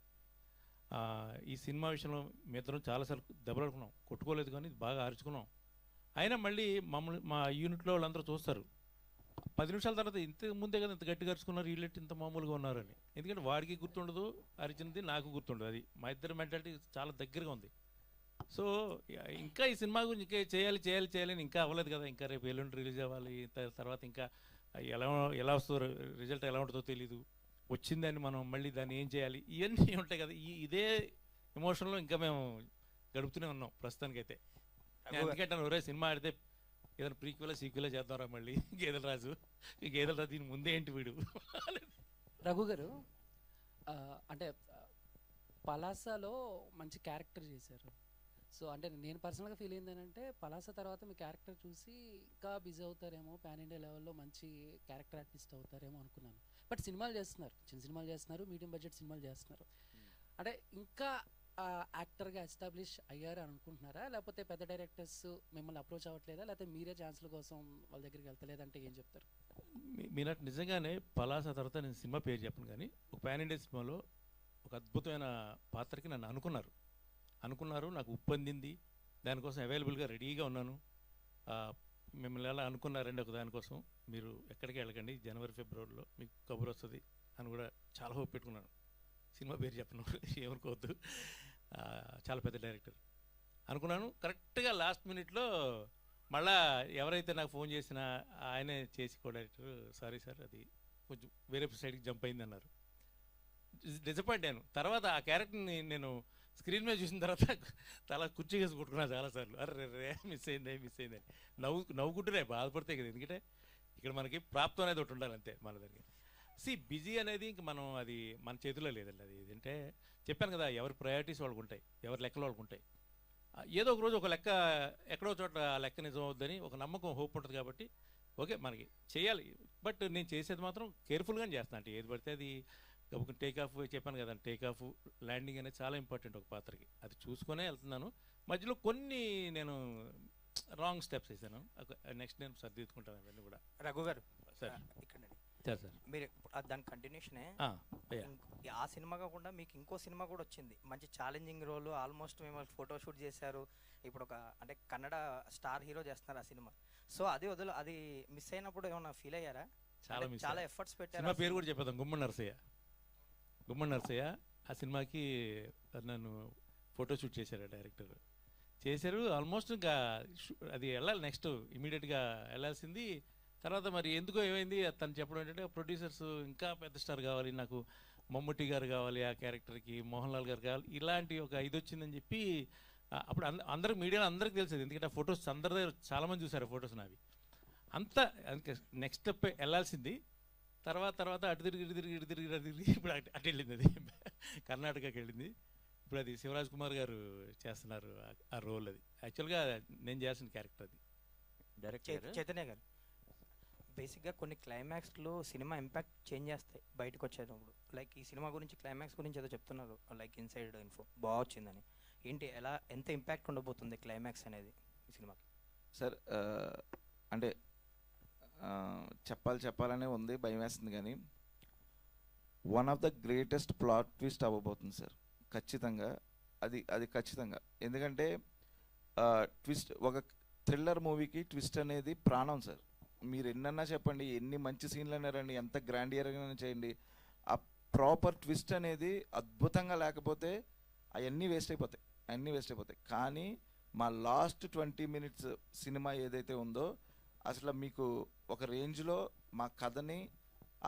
ఈ సినిమా విషయంలో మిత్రం చాలాసార్లు దెబ్బలాడుకున్నాం, కొట్టుకోలేదు కానీ బాగా అరుచుకున్నాం. అయినా మళ్ళీ మమ్మల్ని మా యూనిట్లో వాళ్ళందరూ చూస్తారు, 10 నిమిషాల తర్వాత ఇంత ముందే కదా ఇంత గట్టిగా అరుచుకున్నారు, వీళ్ళెట్టి ఇంత మామూలుగా ఉన్నారని. ఎందుకంటే వాడికి గుర్తుండదు, అరిచినది నాకు గుర్తుండదు. అది మా ఇద్దరి మెంటాలిటీ చాలా దగ్గరగా ఉంది. సో ఇంకా ఈ సినిమా గురించి ఇంకా చేయాలి చేయాలి చేయాలి అని ఇంకా అవ్వలేదు కదా, ఇంకా రేపు ఎల్లుండి రిలీజ్ అవ్వాలి, తర్వాత ఇంకా ఎలా ఎలా వస్తుందో రిజల్ట్ ఎలా ఉంటుందో తెలీదు, వచ్చిందని మనం మళ్ళీ దాన్ని ఏం చేయాలి, ఇవన్నీ ఉంటాయి కదా. ఇదే ఎమోషన్లో ఇంకా మేము గడుపుతూనే ఉన్నాం ప్రస్తుతానికైతే. ఎందుకంటే ఒరే సినిమా ఆడితే ఏదైనా ప్రీక్వెల్ సీక్వెల్ చేద్దాంరా మళ్ళీ గేదెల రాజు దీని ముందే ఏంటి వీడు. రఘు గారు అంటే పలాసలో మంచి క్యారెక్టర్ చేశారు. సో అంటే నేను పర్సనల్గా ఫీల్ అయింది ఏంటంటే పలాస తర్వాత మీ క్యారెక్టర్ చూసి ఇంకా బిజీ అవుతారేమో, పాన్ ఇండియా లెవెల్లో మంచి క్యారెక్టర్ ఆర్టిస్ట్ అవుతారేమో అనుకున్నాను. బట్ సినిమాలు చేస్తున్నారు, చిన్న సినిమాలు చేస్తున్నారు, మీడియం బడ్జెట్ సినిమాలు చేస్తున్నారు. అంటే ఇంకా యాక్టర్గా ఎస్టాబ్లిష్ అయ్యారు అని అనుకుంటున్నారా, లేకపోతే పెద్ద డైరెక్టర్స్ మిమ్మల్ని అప్రోచ్ అవ్వట్లేదా, లేకపోతే మీరే ఛాన్స్ల కోసం వాళ్ళ దగ్గరికి వెళ్తలేదంటే ఏం చెప్తారు? మీనట్టు నిజంగానే పలాస తర్వాత నేను సినిమా పేరు చెప్పను కానీ ఒక పాన్ ఇండియా సినిమాలో ఒక అద్భుతమైన పాత్రకి నన్ను అనుకున్నారు, నాకు ఉప్పొందింది, దానికోసం అవైలబుల్గా రెడీగా ఉన్నాను. మిమ్మల్ని ఎలా అనుకున్నారండి ఒక దానికోసం, మీరు ఎక్కడికి వెళ్ళకండి, జనవరి ఫిబ్రవరిలో మీకు కబురు వస్తుంది అని కూడా చాలా హోప్ పెట్టుకున్నాను. సినిమా పేరు చెప్పను ఏమనుకోవద్దు, చాలా పెద్ద డైరెక్టర్ అనుకున్నాను. కరెక్ట్గా లాస్ట్ మినిట్లో మళ్ళా ఎవరైతే నాకు ఫోన్ చేసినా ఆయనే చేసి కో డైరెక్టర్ సారీ సార్ అది కొంచెం వేరే సైడ్కి జంప్ అయింది అన్నారు. డిసప్పాయింట్ అయ్యాను. తర్వాత ఆ క్యారెక్టర్ని నేను స్క్రీన్ మీద చూసిన తర్వాత తల కుర్చీ వేసి కొట్టుకున్నాను చాలాసార్లు. అరే రే మిస్ అయింది నవ్వుకుంటూనే బాధపడితే కదా, ఎందుకంటే ఇక్కడ మనకి ప్రాప్తం అనేది ఒకటి ఉండాలి అంతే మన దగ్గర. బిజీ అనేది ఇంక మనం అది మన చేతిలో లేదండి. అది ఏంటంటే చెప్పాను కదా, ఎవరి ప్రయారిటీస్ వాళ్ళకు ఉంటాయి, ఎవరి లెక్కలు వాళ్ళకు ఉంటాయి. ఏదో ఒక రోజు ఒక లెక్క ఎక్కడో చోట ఆ లెక్క నిజం అవుద్దని ఒక నమ్మకం, హోప్ ఉంటుంది. కాబట్టి ఓకే మనకి చేయాలి, బట్ నేను చేసేది మాత్రం కేర్ఫుల్గానే చేస్తాను. అంటే ఏది పడితే అది ఒక టేక్ ఆఫ్ చెప్పాను కదా, టేక్ ఆఫ్ ల్యాండింగ్ అనేది చాలా ఇంపార్టెంట్ ఒక పాత్రకి, అది చూసుకొనే వెళ్తున్నాను. మధ్యలో కొన్ని నేను రాంగ్ స్టెప్స్ వేసాను, నెక్స్ట్ నేను సర్దిద్దుకుంటాను అవన్నీ కూడా. రఘు గారు సార్ ఇక్కడ సార్ మీరు దాని కంటిన్యూషనే ఆ సినిమా కాకుండా మీకు ఇంకో సినిమా కూడా వచ్చింది, మంచి ఛాలెంజింగ్ రోల్, ఆల్మోస్ట్ మేము ఫోటోషూట్ చేశారు. ఇప్పుడు ఒక అంటే కన్నడ స్టార్ హీరో చేస్తున్నారు ఆ సినిమా. సో అది మిస్ అయినప్పుడు ఏమన్నా ఫీల్ అయ్యారా? చాలా ఎఫర్ట్స్ పెట్టారు. సినిమా పేరు కూడా చెప్పేద్దాం, గుమ్మడి నరసయ్య. ఆ సినిమాకి నన్ను ఫోటోషూట్ చేశారు డైరెక్టర్, చేశారు. ఆల్మోస్ట్ ఇంకా అది వెళ్ళాలి, నెక్స్ట్ ఇమీడియట్గా వెళ్ళాల్సింది. తర్వాత మరి ఎందుకో ఏమైంది తను చెప్పడం ఏంటంటే, ప్రొడ్యూసర్స్ ఇంకా పెద్ద స్టార్ కావాలి, నాకు మమ్ముట్టి గారు కావాలి ఆ క్యారెక్టర్కి, మోహన్ లాల్ గారు కావాలి, ఇలాంటి ఒక ఇది వచ్చిందని చెప్పి అప్పుడు అందరికి మీడియాలో అందరికి తెలిసేది, ఎందుకంటే ఆ ఫొటోస్ అందరి దగ్గర చాలామంది చూసారు ఫొటోస్ నావి. అంతా నెక్స్ట్ స్టెప్ వెళ్ళాల్సింది. తర్వాత అటు తిరిగి ఇప్పుడు అటు వెళ్ళింది, అది కర్ణాటకకి వెళ్ళింది. ఇప్పుడు అది శివరాజ్ కుమార్ గారు చేస్తున్నారు ఆ రోల్. అది యాక్చువల్గా నేను చేసిన క్యారెక్టర్ అది. డైరెక్టర్ చైతన్య గారు, బేసిక్గా కొన్ని క్లైమాక్స్లో సినిమా ఇంపాక్ట్ చేంజ్ చేస్తాయి బయటకు వచ్చేటప్పుడు. లైక్ ఈ సినిమా గురించి క్లైమాక్స్ గురించి ఏదో చెప్తున్నారు, లైక్ ఇన్సైడ్ ఇన్ఫో బాగా వచ్చిందని. ఏంటి ఎంత ఇంపాక్ట్ ఉండబోతుంది క్లైమాక్స్ అనేది ఈ సినిమాకి? సార్ అంటే చెప్పాలనే ఉంది, భయం వేస్తుంది. కానీ one of the greatest plot twist అవ్వబోతుంది సార్, ఖచ్చితంగా. అది ఖచ్చితంగా. ఎందుకంటే ట్విస్ట్, ఒక థ్రిల్లర్ మూవీకి ట్విస్ట్ అనేది ప్రాణం సార్. మీరు ఎన్నన్నా చెప్పండి, ఎన్ని మంచి సీన్లు అన్నారండి, ఎంత గ్రాండియర్గా చేయండి, ఆ ప్రాపర్ ట్విస్ట్ అనేది అద్భుతంగా లేకపోతే అవన్నీ వేస్ట్ అయిపోతాయి. కానీ మా లాస్ట్ 20 minutes సినిమా ఏదైతే ఉందో, అసలు మీకు ఒక రేంజ్లో మా కథని,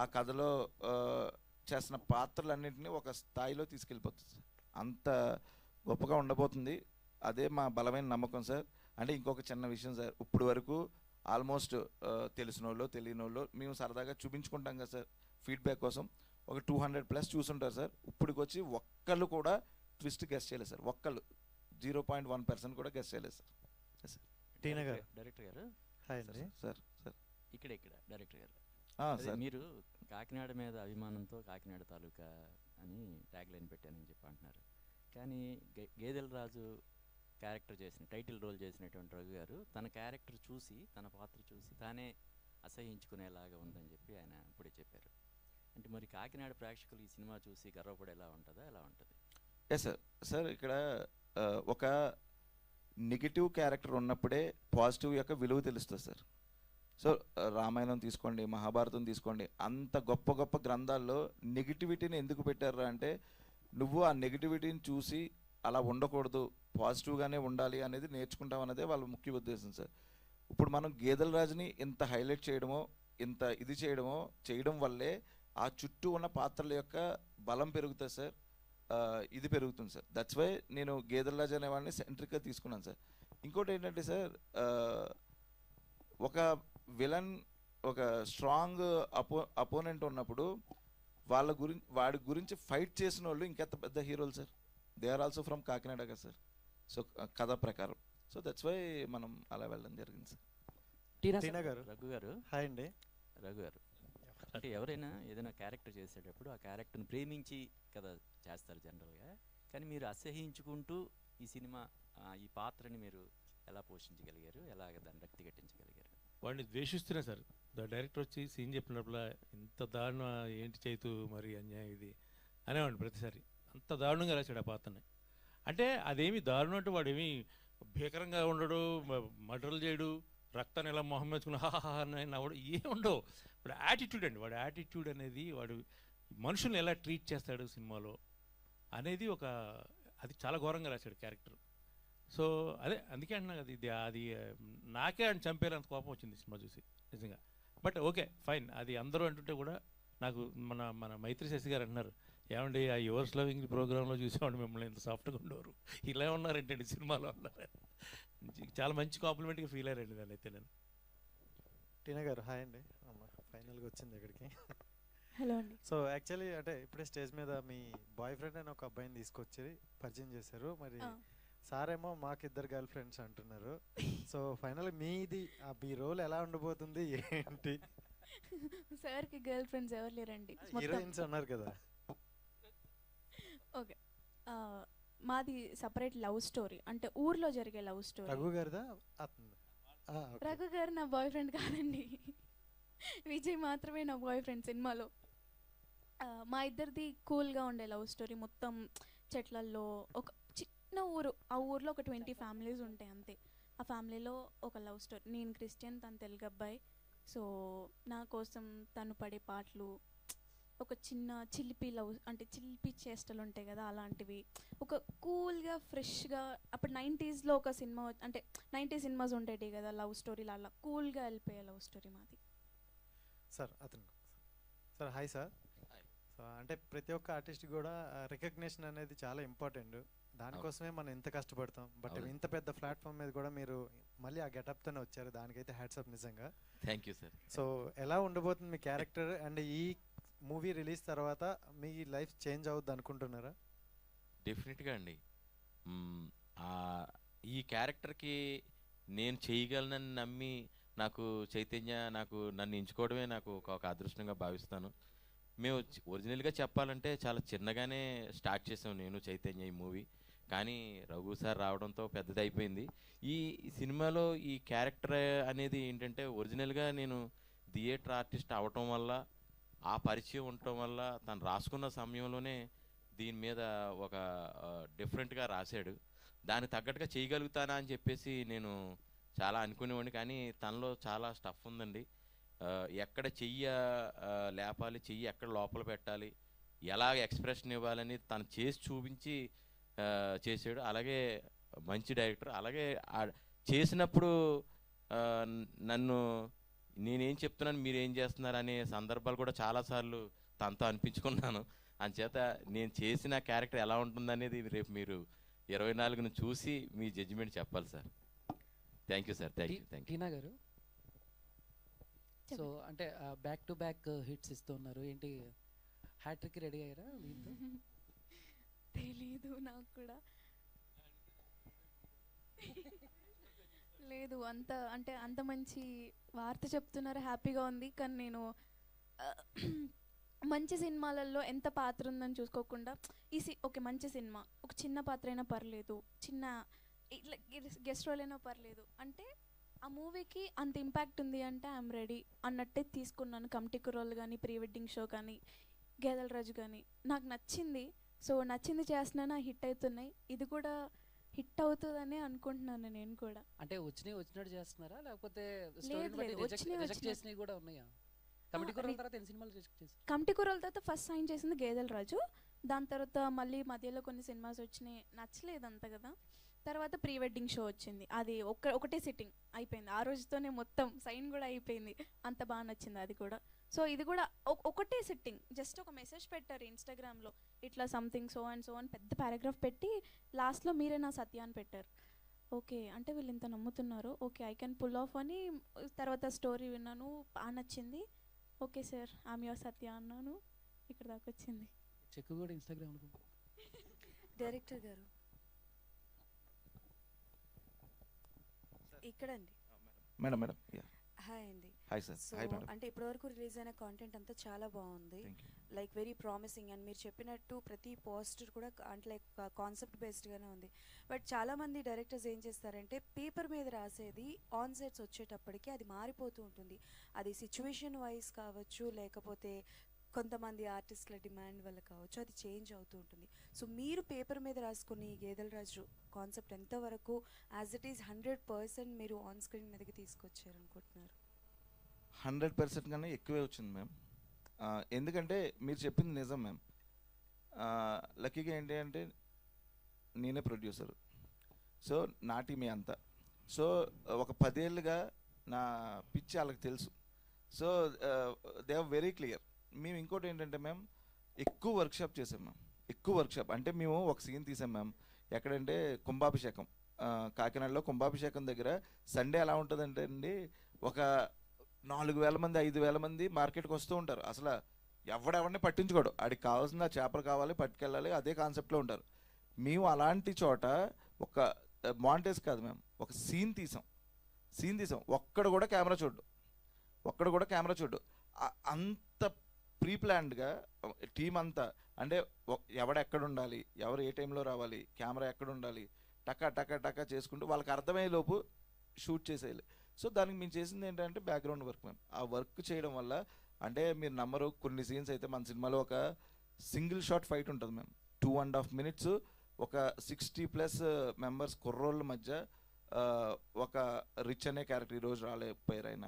ఆ కథలో చేసిన పాత్రలన్నింటినీ ఒక స్థాయిలో తీసుకెళ్ళిపోతుంది సార్. అంత గొప్పగా ఉండబోతుంది. అదే మా బలమైన నమ్మకం సార్. అంటే ఇంకొక చిన్న విషయం సార్, ఇప్పుడు వరకు ఆల్మోస్ట్ తెలిసిన వాళ్ళు తెలియని వాళ్ళు మేము సరదాగా చూపించుకుంటాం కదా సార్, ఫీడ్బ్యాక్ కోసం ఒక 200+ చూసుంటారు సార్. ఇప్పటికి వచ్చి ఒక్కళ్ళు కూడా ట్విస్ట్ గెస్ చేయలేదు సార్, ఒక్కళ్ళు 0.1% కూడా గెస్ చేయలేదు సార్. టీనా గారు, డైరెక్టర్ గారు, హాయ్ అండి సార్. ఇక్కడ డైరెక్టర్ గారు, సార్ మీరు కాకినాడ మీద అభిమానంతో కాకినాడ తాలూకా అని ట్యాగ్ లైన్ పెట్టానని చెప్పి అంటున్నారు. కానీ గేదెల రాజు క్యారెక్టర్ చేసిన, టైటిల్ రోల్ చేసినటువంటి రఘు గారు తన క్యారెక్టర్ చూసి, తన పాత్ర చూసి తానే అసహించుకునేలాగా ఉందని చెప్పి ఆయన ఇప్పుడే చెప్పారు. అంటే మరి కాకినాడ ప్రేక్షకులు ఈ సినిమా చూసి గర్వపడేలా ఉంటుందా, ఎలా ఉంటుంది? Yes sir. ఇక్కడ ఒక నెగిటివ్ క్యారెక్టర్ ఉన్నప్పుడే పాజిటివ్ యొక్క విలువ తెలుస్తుంది సార్. సో రామాయణం తీసుకోండి, మహాభారతం తీసుకోండి, అంత గొప్ప గొప్ప గ్రంథాల్లో నెగిటివిటీని ఎందుకు పెట్టారా అంటే, నువ్వు ఆ నెగిటివిటీని చూసి అలా ఉండకూడదు, పాజిటివ్గానే ఉండాలి అనేది నేర్చుకుంటాం అనేదే వాళ్ళ ముఖ్య ఉద్దేశం సార్. ఇప్పుడు మనం గేదెల రాజుని ఇంత హైలైట్ చేయడమో ఇంత ఇది చేయడం వల్లే ఆ చుట్టూ ఉన్న పాత్రల యొక్క బలం పెరుగుతుంది సార్, ఇది పెరుగుతుంది సార్. దట్స్ వై నేను గేదెల రాజు అనే వాళ్ళని సెంట్రిక్గా తీసుకున్నాను సార్. ఇంకోటి ఏంటంటే సార్, ఒక విలన్ ఒక స్ట్రాంగ్ అపోనెంట్ ఉన్నప్పుడు వాడి గురించి ఫైట్ చేసిన వాళ్ళు ఇంకెంత పెద్ద హీరోలు sir. They are also from Kakinada కదా సార్. సో కథ ప్రకారం సో దట్స్ వై మనం అలా వెళ్ళడం జరిగింది సార్. టీనా గారు. రఘు గారు. హాయ్ అండి. రఘు గారు, అంటే ఎవరైనా ఏదైనా క్యారెక్టర్ చేసేటప్పుడు ఆ క్యారెక్టర్ని ప్రేమించి కదా చేస్తారు జనరల్గా, కానీ మీరు అసహించుకుంటూ ఈ సినిమా ఈ పాత్రని మీరు ఎలా పోషించగలిగారు, ఎలాగ దాన్ని రక్తి కట్టించగలిగారు? వాడిని ద్వేషిస్తున్నా సార్. డైరెక్టర్ వచ్చి సీన్ చెప్పినప్పుడు ఇంత దారుణ ఏంటి చేతు మరి అన్యాయం ఇది అనేవాడిని ప్రతిసారి. అంత దారుణంగా రాశాడు ఆ పాత్రని. అంటే అదేమి దారుణం అంటే వాడేమి భీకరంగా ఉండడు, మర్డర్లు చేయడు, రక్తాన్ని ఎలా మొహం వేసుకుని హాహా అని నవ్వడు, ఏం ఉండవు. వాడు యాటిట్యూడ్ అండి, వాడు యాటిట్యూడ్ అనేది వాడు మనుషుల్ని ఎలా ట్రీట్ చేస్తాడు సినిమాలో అనేది అది చాలా ఘోరంగా రాశాడు క్యారెక్టర్. సో అదే అందుకే అంటున్నా కదా, అది నాకే ఆయన చంపేయాలంత కోపం వచ్చింది సినిమా చూసి నిజంగా. బట్ ఓకే ఫైన్, అది అందరూ అంటుంటే కూడా నాకు మన మైత్రి శశి గారు అంటున్నారు, ఏమండి ఆ యువర్స్ లవింగ్ ప్రోగ్రాంలో చూసేవాడు మిమ్మల్ని ఇంత సాఫ్ట్గా ఉండేవారు, ఇలా ఉన్నారంటండి సినిమాలో అన్నారు. చాలా మంచి కాంప్లిమెంట్గా ఫీల్ అయ్యారండి దాన్ని అయితే నేను. టీనా గారు హాయ్ అండి. అమ్మ ఫైనల్గా వచ్చింది ఇక్కడికి. హలో అండి. సో యాక్చువల్లీ అంటే ఇప్పుడే స్టేజ్ మీద మీ బాయ్ ఫ్రెండ్ అని ఒక అబ్బాయిని తీసుకొచ్చి పరిచయం చేశారు. మరి సారేమో మాకు ఇద్దరు గర్ల్ ఫ్రెండ్స్ అంటున్నారు. సో ఫైనల్ మీది మీ రోల్ ఎలా ఉండబోతుంది ఏంటి? సార్కి గర్ల్ ఫ్రెండ్స్ ఎవరు లేరండి, హీరోయిన్స్ అన్నారు కదా. ఓకే, మాది సపరేట్ లవ్ స్టోరీ, అంటే ఊర్లో జరిగే లవ్ స్టోరీ. రఘు గారిదా? రఘు గారు నా బాయ్ ఫ్రెండ్ కాదండి, విజయ్ మాత్రమే నా బాయ్ ఫ్రెండ్ సినిమాలో. మా ఇద్దరిది కూల్గా ఉండే లవ్ స్టోరీ. మొత్తం చెట్లల్లో ఒక చిన్న ఊరు, ఆ ఊర్లో ఒక 20 ఫ్యామిలీస్ ఉంటాయి అంతే. ఆ ఫ్యామిలీలో ఒక లవ్ స్టోరీ. నేను క్రిస్టియన్, తను తెలుగు అబ్బాయి. సో నా కోసం తను పడే పాటలు, ఒక చిన్న చిలిపి లవ్ అంటే చిలిపి చేష్టలు ఉంటాయి కదా అలాంటివి, ఒక కూల్గా ఫ్రెష్గా. అప్పుడు 90sలో ఒక సినిమా అంటే 90 సినిమాస్ ఉండేవి కదా లవ్ స్టోరీలు, అలా కూల్గా వెళ్ళిపోయే లవ్ స్టోరీ మాది. Sir sir hi sir. So అంటే ప్రతి ఒక్క ఆర్టిస్ట్ కూడా రికగ్నిషన్ అనేది చాలా ఇంపార్టెంట్. దానికోసమే మనం ఎంత కష్టపడతాం. బట్ ఇంత పెద్ద ప్లాట్ఫామ్ మీద కూడా మీరు మళ్ళీ ఆ గెటప్తోనే వచ్చారు, దానికైతే హ్యాట్స్ అప్ నిజంగా. Thank you sir. సో ఎలా ఉండబోతుంది మీ క్యారెక్టర్, అండ్ ఈ మూవీ రిలీజ్ తర్వాత మీ లైఫ్ చేంజ్ అవుద్ది అనుకుంటున్నారా? డెఫినెట్గా అండి. ఈ క్యారెక్టర్కి నేను చేయగలనని నమ్మి నాకు చైతన్య నన్ను ఎంచుకోవడమే నాకు ఒక అదృష్టంగా భావిస్తాను. మేము ఒరిజినల్గా చెప్పాలంటే చాలా చిన్నగానే స్టార్ట్ చేసాం నేను చైతన్య ఈ మూవీ. కానీ రఘు సార్ రావడంతో పెద్దది అయిపోయింది. ఈ సినిమాలో ఈ క్యారెక్టర్ అనేది ఏంటంటే ఒరిజినల్గా నేను థియేటర్ ఆర్టిస్ట్ అవటం వల్ల, ఆ పరిచయం ఉండటం వల్ల తను రాసుకున్న సమయంలోనే దీని మీద ఒక డిఫరెంట్గా రాశాడు. దానికి తగ్గట్టుగా చేయగలుగుతానా అని చెప్పేసి నేను చాలా అనుకునేవాడిని. కానీ తనలో చాలా స్టఫ్ ఉందండి. ఎక్కడ చెయ్యి లేపాలి, చెయ్యి ఎక్కడ లోపల పెట్టాలి, ఎలా ఎక్స్ప్రెషన్ ఇవ్వాలని తను చేసి చూపించి చేసాడు. అలాగే మంచి డైరెక్టర్. అలాగే చేసినప్పుడు నన్ను నేనేం చెప్తున్నాను మీరేం చేస్తున్నారు అనే సందర్భాలు కూడా చాలాసార్లు తనతో అనిపించుకున్నాను. అందుచేత నేను చేసిన క్యారెక్టర్ ఎలా ఉంటుందనేది రేపు మీరు 24ను చూసి మీ జడ్జిమెంట్ చెప్పాలి sir. Thank you sir. Thank you. Tina garu, so అంటే బ్యాక్ టు బ్యాక్ హిట్స్ ఇస్తున్నారు, ఏంటి హ్యాట్రిక్ రెడీ అయ్యారా? తెలీదు నాకు కూడా. లేదు అంత మంచి వార్త చెప్తున్నారు, హ్యాపీగా ఉంది. కానీ నేను మంచి సినిమాలలో ఎంత పాత్ర ఉందని చూసుకోకుండా ఓకే మంచి సినిమా, ఒక చిన్న పాత్ర అయినా పర్లేదు, చిన్న ఇట్లా గెస్ట్ రోల్ అయినా పర్లేదు, అంటే ఆ మూవీకి అంత ఇంపాక్ట్ ఉంది అంటే ఐఎమ్ రెడీ అన్నట్టే తీసుకున్నాను. కమిటీకి రోల్ కానీ, ప్రీ వెడ్డింగ్ షో కానీ, గేదెల రాజు కానీ నాకు నచ్చింది. సో నచ్చింది చేస్తున్నాను, హిట్ అవుతున్నాయి. ఇది కూడా హిట్ అవుతుందని అనుకుంటున్నాను నేను కూడా. అంటే వచ్చినట్టు చేస్తున్నారా, లేకపోతే రిజెక్ట్ చేసినవి కూడా ఉన్నాయా? కమిటీ కుర్రోల తర్వాత ఎన్ని సినిమాలు రిజెక్ట్ చేశారు? కమిటీ కుర్రోల తర్వాత ఫస్ట్ సైన్ చేసింది గేదెల రాజు, దాని తర్వాత మళ్ళీ మధ్యలో కొన్ని సినిమాస్ వచ్చినాయి, నచ్చలేదు అంత కదా. తర్వాత ప్రీ వెడ్డింగ్ షో వచ్చింది, అది ఒకటే సిట్టింగ్ అయిపోయింది, ఆ రోజుతోనే మొత్తం సైన్ కూడా అయిపోయింది, అంత బాగా నచ్చింది అది కూడా. సో ఇది కూడా ఒకటే సిట్టింగ్, జస్ట్ ఒక మెసేజ్ పెట్టారు ఇన్స్టాగ్రామ్లో, ఇట్లా సంథింగ్ సో అండ్ సో అని పెద్ద పారాగ్రాఫ్ పెట్టి లాస్ట్లో మీరే నా సత్య అని పెట్టారు. ఓకే అంటే వీళ్ళు ఇంత నమ్ముతున్నారు, okay I can pull off అని. తర్వాత స్టోరీ విన్నాను, బాగా నచ్చింది, okay sir I'm your Satya అన్నాను, ఇక్కడ దాకా వచ్చింది. చెక్ కూడా ఇన్స్టాగ్రామ్లో. డైరెక్టర్ గారు ఇక్కడండి. మేడం మేడం హాయ్ అండి. Hi sir. So hi madam. అంటే ఇప్పటివరకు రిలీజ్ అయిన కాంటెంట్ అంతా చాలా బాగుంది, లైక్ వెరీ ప్రామిసింగ్. అండ్ మీరు చెప్పినట్టు ప్రతి పోస్టర్ కూడా అంటే లైక్ కాన్సెప్ట్ బేస్డ్గానే ఉంది. బట్ చాలామంది డైరెక్టర్స్ ఏం చేస్తారంటే పేపర్ మీద రాసేది ఆన్ సెట్స్ వచ్చేటప్పటికి అది మారిపోతూ ఉంటుంది. అది సిచ్యువేషన్ వైజ్ కావచ్చు, లేకపోతే కొంతమంది ఆర్టిస్టుల డిమాండ్ వల్ల కావచ్చు, అది చేంజ్ అవుతూ ఉంటుంది. సో మీరు పేపర్ మీద రాసుకుని గేదెల రాజు కాన్సెప్ట్ ఎంతవరకు యాజ్ ఇట్ ఈస్ 100% మీరు ఆన్ స్క్రీన్ మీదకి తీసుకొచ్చారు అనుకుంటున్నారు? 100% కన్నా ఎక్కువే వచ్చింది మ్యామ్. ఎందుకంటే మీరు చెప్పింది నిజం మ్యామ్. లక్కీగా ఏంటి అంటే నేనే ప్రొడ్యూసరు, సో నా టీమే అంతా. సో ఒక 10 ఏళ్ళుగా నా పిచ్చి వాళ్ళకి తెలుసు. So they are very clear. మేము ఇంకోటి ఏంటంటే మ్యామ్, ఎక్కువ వర్క్షాప్ చేసాం మ్యామ్. ఎక్కువ వర్క్షాప్ అంటే మేము ఒక సీన్ తీసాం మ్యామ్. ఎక్కడంటే కుంభాభిషేకం, కాకినాడలో కుంభాభిషేకం దగ్గర సండే ఎలా ఉంటుందంటే అండి, ఒక 4000 మంది 5000 మంది మార్కెట్కి వస్తూ ఉంటారు. అసలు ఎవడెవరిని పట్టించుకోడు, ఆడికి కావాల్సిన చేపలు కావాలి పట్టుకెళ్ళాలి, అదే కాన్సెప్ట్లో ఉంటారు. మేము అలాంటి చోట ఒక మాంటేజ్ కాదు మ్యామ్, ఒక సీన్ తీసాం. ఒక్కడు కూడా కెమెరా చూడ్డు. అంత ప్రీ ప్లాన్డ్గా టీం అంతా, అంటే ఎవడెక్కడ ఉండాలి, ఎవరు ఏ టైంలో రావాలి, కెమెరా ఎక్కడ ఉండాలి, టకా చేసుకుంటూ వాళ్ళకి అర్థమయ్యే లోపు షూట్ చేసేయాలి. సో దానికి మేము చేసింది ఏంటంటే బ్యాక్గ్రౌండ్ వర్క్ మ్యామ్. ఆ వర్క్ చేయడం వల్ల అంటే మీరు నమ్మరు, కొన్ని సీన్స్ అయితే మన సినిమాలో ఒక సింగిల్ షాట్ ఫైట్ ఉంటుంది మ్యామ్, 2.5 minutes, ఒక 60+ మెంబర్స్ కుర్రోళ్ళ మధ్య ఒక రిచ్ అనే క్యారెక్టర్, ఈరోజు రాలేకపోయారు ఆయన,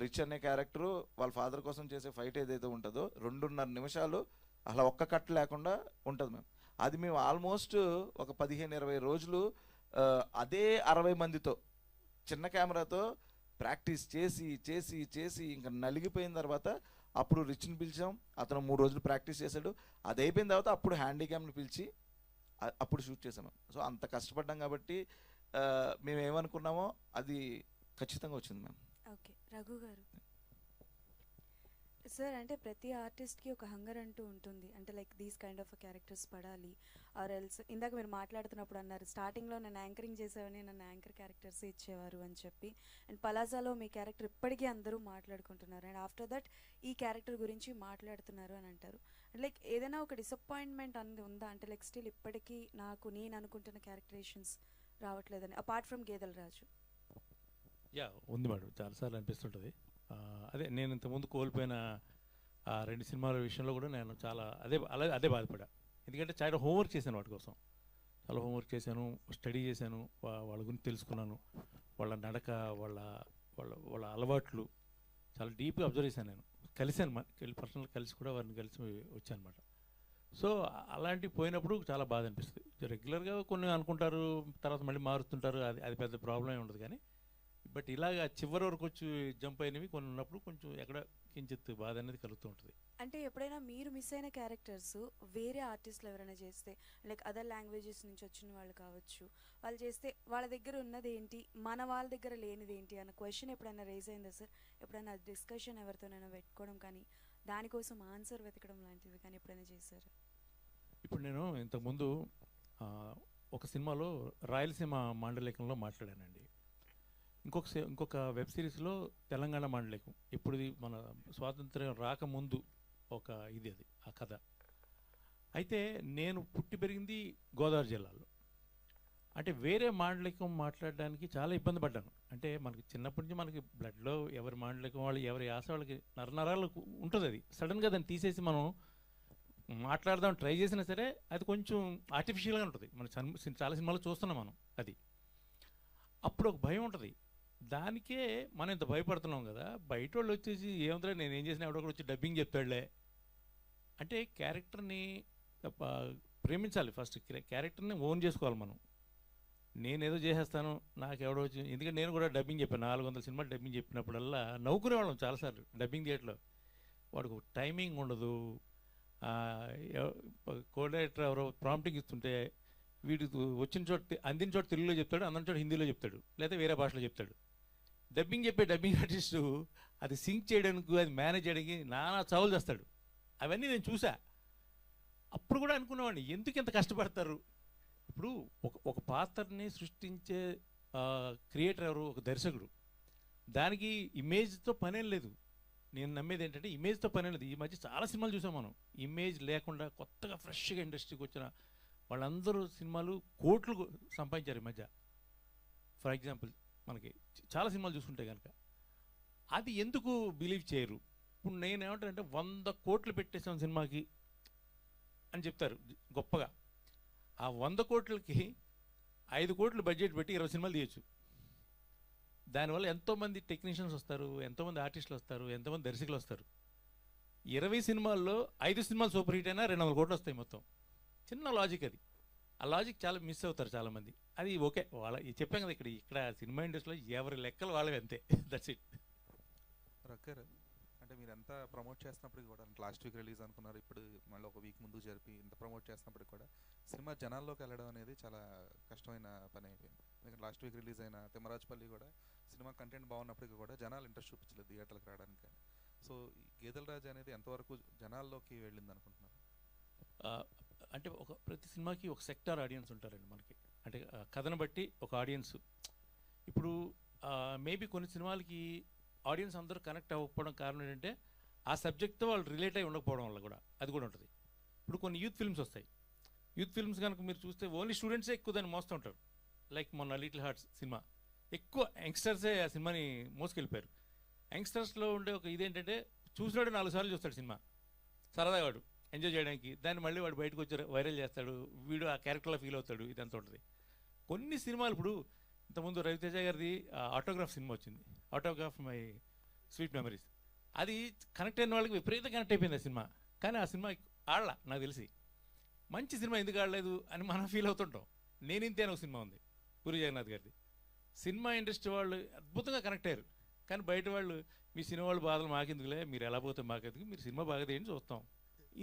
రిచ్ అనే క్యారెక్టరు వాళ్ళ ఫాదర్ కోసం చేసే ఫైట్ ఏదైతే ఉంటుందో 2.5 నిమిషాలు అలా ఒక్క కట్ లేకుండా ఉంటుంది మ్యామ్. అది మేము ఆల్మోస్ట్ ఒక 15-20 రోజులు అదే 60 మందితో చిన్న కెమెరాతో ప్రాక్టీస్ చేసి ఇంకా నలిగిపోయిన తర్వాత అప్పుడు రిచ్ని పిలిచాం. అతను 3 రోజులు ప్రాక్టీస్ చేశాడు. అది అయిపోయిన తర్వాత అప్పుడు హ్యాండీక్యామ్ని పిలిచి అప్పుడు షూట్ చేసాము. సో అంత కష్టపడ్డాం కాబట్టి మేము ఏమనుకున్నామో అది ఖచ్చితంగా వచ్చింది మ్యామ్. ఓకే రఘు గారు సార్, అంటే ప్రతి ఆర్టిస్ట్కి ఒక హంగర్ అంటూ ఉంటుంది, అంటే like these kind of characters పడాలి ఆర్ ఎల్స్. ఇందాక మీరు మాట్లాడుతున్నప్పుడు అన్నారు స్టార్టింగ్లో నేను యాంకరింగ్ చేసేవని నన్ను యాంకర్ క్యారెక్టర్స్ ఇచ్చేవారు అని చెప్పి. అండ్ పలాజాలో మీ క్యారెక్టర్ ఇప్పటికీ అందరూ మాట్లాడుకుంటున్నారు, అండ్ ఆఫ్టర్ దట్ ఈ క్యారెక్టర్ గురించి మాట్లాడుతున్నారు అని అంటారు. అండ్ లైక్ ఏదైనా ఒక డిసప్పాయింట్మెంట్ అనేది ఉందా, అంటే లైక్ స్టిల్ ఇప్పటికీ నేను అనుకుంటున్న క్యారెక్టరేషన్స్ రావట్లేదని, అపార్ట్ ఫ్రమ్ గేదెల రాజు? ఉంది మేడం, చాలాసార్లు అనిపిస్తుంటుంది. అదే నేను ఇంతకుముందు కోల్పోయిన 2 సినిమాల విషయంలో కూడా నేను చాలా అదే బాధపడా. ఎందుకంటే చాలా హోంవర్క్ చేశాను, వాటి కోసం చాలా హోంవర్క్ చేశాను, స్టడీ చేశాను, వాళ్ళ గురించి తెలుసుకున్నాను, వాళ్ళ నడక, వాళ్ళ అలవాట్లు చాలా డీప్గా అబ్జర్వ్ చేశాను. నేను కలిశాను, పర్సనల్ కలిసి కూడా వారిని కలిసి వచ్చాను అనమాట. సో అలాంటివి పోయినప్పుడు చాలా బాధ అనిపిస్తుంది. రెగ్యులర్గా కొన్ని అనుకుంటారు, తర్వాత మళ్ళీ మారుతుంటారు, అది పెద్ద ప్రాబ్లం ఏమి ఉండదు. కానీ బట్ ఇలాగ చివరి వరకు వచ్చి జంప్ అయినవి కొన్ని ఉన్నప్పుడు కొంచెం ఎక్కడ కించిత్ బాధ అనేది కలుగుతూ ఉంటుంది. అంటే ఎప్పుడైనా మీరు మిస్ అయిన క్యారెక్టర్స్ వేరే ఆర్టిస్టులు ఎవరైనా చేస్తే, లైక్ అదర్ లాంగ్వేజెస్ నుంచి వచ్చిన వాళ్ళు కావచ్చు, వాళ్ళు చేస్తే వాళ్ళ దగ్గర ఉన్నది ఏంటి, మన వాళ్ళ దగ్గర లేనిది ఏంటి అన్న క్వశ్చన్ ఎప్పుడైనా రేజ్ అయిందా సార్? ఎప్పుడైనా డిస్కషన్ ఎవరితోనైనా పెట్టుకోవడం కానీ, దానికోసం ఆన్సర్ వెతకడం లాంటివి కానీ ఎప్పుడైనా చేశారు? ఇప్పుడు నేను ఇంతకుముందు ఒక సినిమాలో రాయలసీమ మాండలికంలో మాట్లాడానండి. ఇంకొక వెబ్ సిరీస్లో తెలంగాణ మాండలికం, ఇప్పుడు మన స్వాతంత్ర్యం రాకముందు ఒక అది ఆ కథ. అయితే నేను పుట్టి పెరిగింది గోదావరి జిల్లాలో. అంటే వేరే మాండలికం మాట్లాడడానికి చాలా ఇబ్బంది పడ్డాను. అంటే మనకి చిన్నప్పటి నుంచి మనకి బ్లడ్లో ఎవరి మాండలికం వాళ్ళు, ఎవరి యాస వాళ్ళకి నరనరాలు ఉంటుంది. అది సడన్గా దాన్ని తీసేసి మనం మాట్లాడదాం ట్రై చేసినా సరే అది కొంచెం ఆర్టిఫిషియల్గా ఉంటుంది. మనం చాలా సినిమాలు చూస్తున్నాం మనం. అది అప్పుడు ఒక భయం ఉంటుంది. దానికే మనం ఇంత భయపడుతున్నాం కదా, బయట వాళ్ళు వచ్చేసి ఏమంటారు నేను ఏం చేసినా ఎవడొకడు వచ్చి డబ్బింగ్ చెప్పాడులే అంటే క్యారెక్టర్ని ప్రేమించాలి ఫస్ట్, క్యారెక్టర్ని ఓన్ చేసుకోవాలి మనం. నేనేదో చేసేస్తాను నాకెవడో వచ్చి, ఎందుకంటే నేను కూడా డబ్బింగ్ చెప్పాను, 400 సినిమాలు డబ్బింగ్ చెప్పినప్పుడల్లా నవ్వుకునేవాళ్ళం చాలాసార్లు. డబ్బింగ్ థియేటర్లో వాడికి టైమింగ్ ఉండదు, కోఆర్డినేటర్ ఎవరో ప్రాంప్టింగ్ ఇస్తుంటే వీడికి వచ్చిన చోట అందిన చోట తెలుగులో చెప్తాడు, అందిన చోట హిందీలో చెప్తాడు, లేదా వేరే భాషలో చెప్తాడు. డబ్బింగ్ చెప్పే డబ్బింగ్ ఆర్టిస్టు అది సింక్ చేయడానికి, అది మేనేజ్ చేయడానికి నానా చావులు చేస్తాడు. అవన్నీ నేను చూసా. అప్పుడు కూడా అనుకునేవాడిని ఎందుకు ఇంత కష్టపడతారు. ఇప్పుడు ఒక పాత్రని సృష్టించే క్రియేటర్ ఎవరు, ఒక దర్శకుడు. దానికి ఇమేజ్తో పనేం లేదు. నేను నమ్మేది ఏంటంటే ఇమేజ్తో పనేం లేదు. ఈ మధ్య చాలా సినిమాలు చూసాం మనం, ఇమేజ్ లేకుండా కొత్తగా ఫ్రెష్గా ఇండస్ట్రీకి వచ్చిన వాళ్ళందరూ సినిమాలు కోట్లు సంపాదించారు ఈ మధ్య. ఫర్ ఎగ్జాంపుల్ మనకి చాలా సినిమాలు చూసుకుంటే కనుక అది ఎందుకు బిలీవ్ చేయరు. ఇప్పుడు నేనేమంటానంటే 100 కోట్లు పెట్టేసాం సినిమాకి అని చెప్తారు గొప్పగా. ఆ 100 కోట్లకి 5 కోట్లు బడ్జెట్ పెట్టి 20 సినిమాలు తీయచ్చు. దానివల్ల ఎంతోమంది టెక్నీషియన్స్ వస్తారు, ఎంతోమంది ఆర్టిస్టులు వస్తారు, ఎంతోమంది దర్శకులు వస్తారు. 20 సినిమాల్లో 5 సినిమాలు సూపర్ హిట్ అయినా 200 కోట్లు వస్తాయి మొత్తం. చిన్న లాజిక్ అది. ఆ లాజిక్ చాలా మిస్ అవుతారు చాలామంది. అది ఓకే, వాళ్ళ చెప్పాం కదా, ఇక్కడ సినిమా ఇండస్ట్రీలో ఎవరి లెక్కలు వాళ్ళవి అంతే. That's it. రక్కర్ అంటే మీరు ఎంత ప్రమోట్ చేస్తున్నప్పటికి కూడా, లాస్ట్ వీక్ రిలీజ్ అనుకున్నారు, ఇప్పుడు మళ్ళీ ఒక వీక్ ముందు జరిపి ఇంత ప్రమోట్ చేస్తున్నప్పటికి కూడా సినిమా జనాల్లోకి వెళ్ళడం అనేది చాలా కష్టమైన పని అయిపోయింది. ఎందుకంటే లాస్ట్ వీక్ రిలీజ్ అయిన తిమ్మరాజుపల్లి కూడా సినిమా కంటెంట్ బాగున్నప్పటికీ కూడా జనాలు ఇంట్రెస్ట్ చూపించలేదు థియేటర్లకు రావడానికి. కానీ సో గేదెల రాజు అనేది ఎంతవరకు జనాల్లోకి వెళ్ళింది అనుకుంటున్నారు? అంటే ప్రతి సినిమాకి ఒక సెక్టార్ ఆడియన్స్ ఉంటారండి మనకి. అంటే కథను బట్టి ఒక ఆడియన్స్. ఇప్పుడు మేబీ కొన్ని సినిమాలకి ఆడియన్స్ అందరూ కనెక్ట్ అవ్వకపోవడం కారణం ఏంటంటే ఆ సబ్జెక్ట్తో వాళ్ళు రిలేట్ అయి ఉండకపోవడం వల్ల కూడా అది కూడా ఉంటుంది. ఇప్పుడు కొన్ని యూత్ ఫిల్మ్స్ వస్తాయి. యూత్ ఫిల్మ్స్ కనుక మీరు చూస్తే ఓన్లీ స్టూడెంట్సే ఎక్కువ దాన్ని మోస్తూ ఉంటారు. లైక్ మొన్న లిటిల్ హార్ట్స్ సినిమా, ఎక్కువ యంగ్స్టర్సే ఆ సినిమాని మోసుకెళ్ళిపోయారు. యంగ్స్టర్స్లో ఉండే ఒక ఇదేంటంటే చూసినాడు 4 సార్లు చూస్తాడు సినిమా, సరదాగా వాడు ఎంజాయ్ చేయడానికి. దాన్ని మళ్ళీ వాడు బయటకు వచ్చి వైరల్ చేస్తాడు, వీడు ఆ క్యారెక్టర్లో ఫీల్ అవుతాడు, ఇదంతా ఉంటుంది. కొన్ని సినిమాలు ఇప్పుడు ఇంతకుముందు రవితేజ గారిది ఆటోగ్రాఫ్ సినిమా వచ్చింది, ఆటోగ్రాఫ్ మై స్వీట్ మెమరీస్. అది కనెక్ట్ అయిన వాళ్ళకి విపరీతంగా కనెక్ట్ అయిపోయింది ఆ సినిమా. కానీ ఆ సినిమా ఆడలా, నాకు తెలిసి మంచి సినిమా ఎందుకు ఆడలేదు అని మనం ఫీల్ అవుతుంటాం. నేను ఇంతే అని ఒక సినిమా ఉంది పూరి జగన్నాథ్ గారిది. సినిమా ఇండస్ట్రీ వాళ్ళు అద్భుతంగా కనెక్ట్ అయ్యారు. కానీ బయట వాళ్ళు మీ సినిమా వాళ్ళు బాధలు మాకెందుకులే, మీరు ఎలా పోతే మాకెందుకు, మీరు సినిమా బాగా తీయండి చూస్తాం,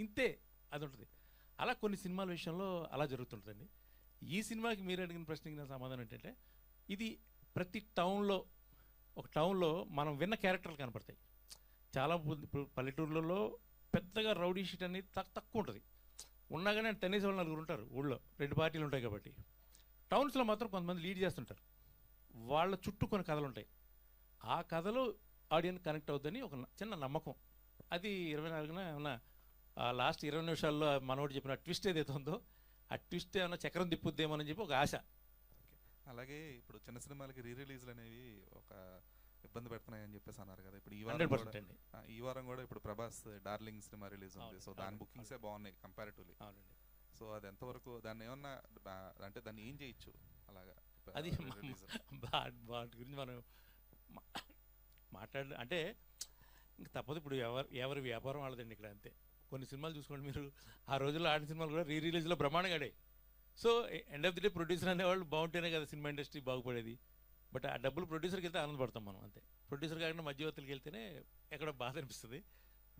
ఇంతే అది ఉంటుంది. అలా కొన్ని సినిమాల విషయంలో అలా జరుగుతుంటుందండి. ఈ సినిమాకి మీరు అడిగిన ప్రశ్నకి నా సమాధానం ఏంటంటే, ఇది ప్రతి టౌన్లో, ఒక టౌన్లో మనం విన్న క్యారెక్టర్లు కనపడతాయి. చాలా ఇప్పుడు పల్లెటూర్లలో పెద్దగా రౌడీ షీట్ అనేది తక్కువ ఉంటుంది. ఉన్నా కానీ టెన్నిస్ వాళ్ళు 4 ఉంటారు ఊళ్ళో, 2 పార్టీలు ఉంటాయి కాబట్టి. టౌన్స్లో మాత్రం కొంతమంది లీడ్ చేస్తుంటారు. వాళ్ళ చుట్టూ కొన్ని కథలు ఉంటాయి. ఆ కథలో ఆడియన్స్ కనెక్ట్ అవుతుందని ఒక చిన్న నమ్మకం. అది 24న ఏమన్నా లాస్ట్ 20 నిమిషాల్లో మనోడు చెప్పిన ట్విస్ట్ ఏదైతే ఉందో ఆ ట్విస్ట్ ఏమైనా చక్రం తిప్పుద్దేమోనని చెప్పి ఒక ఆశ. అలాగే ఇప్పుడు చిన్న సినిమాలకి రీ రిలీజ్లు అనేవి ఒక ఇబ్బంది పెడుతున్నాయని చెప్పేసి అన్నారు కదా. ఇప్పుడు ఈ వారం కూడా ఇప్పుడు ప్రభాస్ డార్లింగ్ సినిమా రిలీజ్ ఉంది. సో దాని బుకింగ్సే బాగున్నాయి కంపారిటివ్లీ. సో అది ఎంతవరకు దాన్ని ఏమన్నా అంటే దాన్ని ఏం చేయొచ్చు అలాగా? అది వాటి గురించి మనం అంటే ఇంక తప్పదు. ఇప్పుడు ఎవరి వ్యాపారం వాళ్ళదండి ఇక్కడ, అంతే. కొన్ని సినిమాలు చూసుకోండి మీరు, ఆ రోజుల్లో ఆడిన సినిమాలు కూడా రీ రిలీజ్లో బ్రహ్మాండంగా ఆడాయి. So end of the day producer అనేవాళ్ళు బాగుంటేనే కదా సినిమా ఇండస్ట్రీ బాగుపడేది. బట్ ఆ డబ్బులు ప్రొడ్యూసర్కి వెళ్తే ఆనందపడతాం మనం, అంతే. ప్రొడ్యూసర్ కాకుండా మధ్యవర్తులకి వెళ్తేనే ఎక్కడ బాధ అనిపిస్తుంది.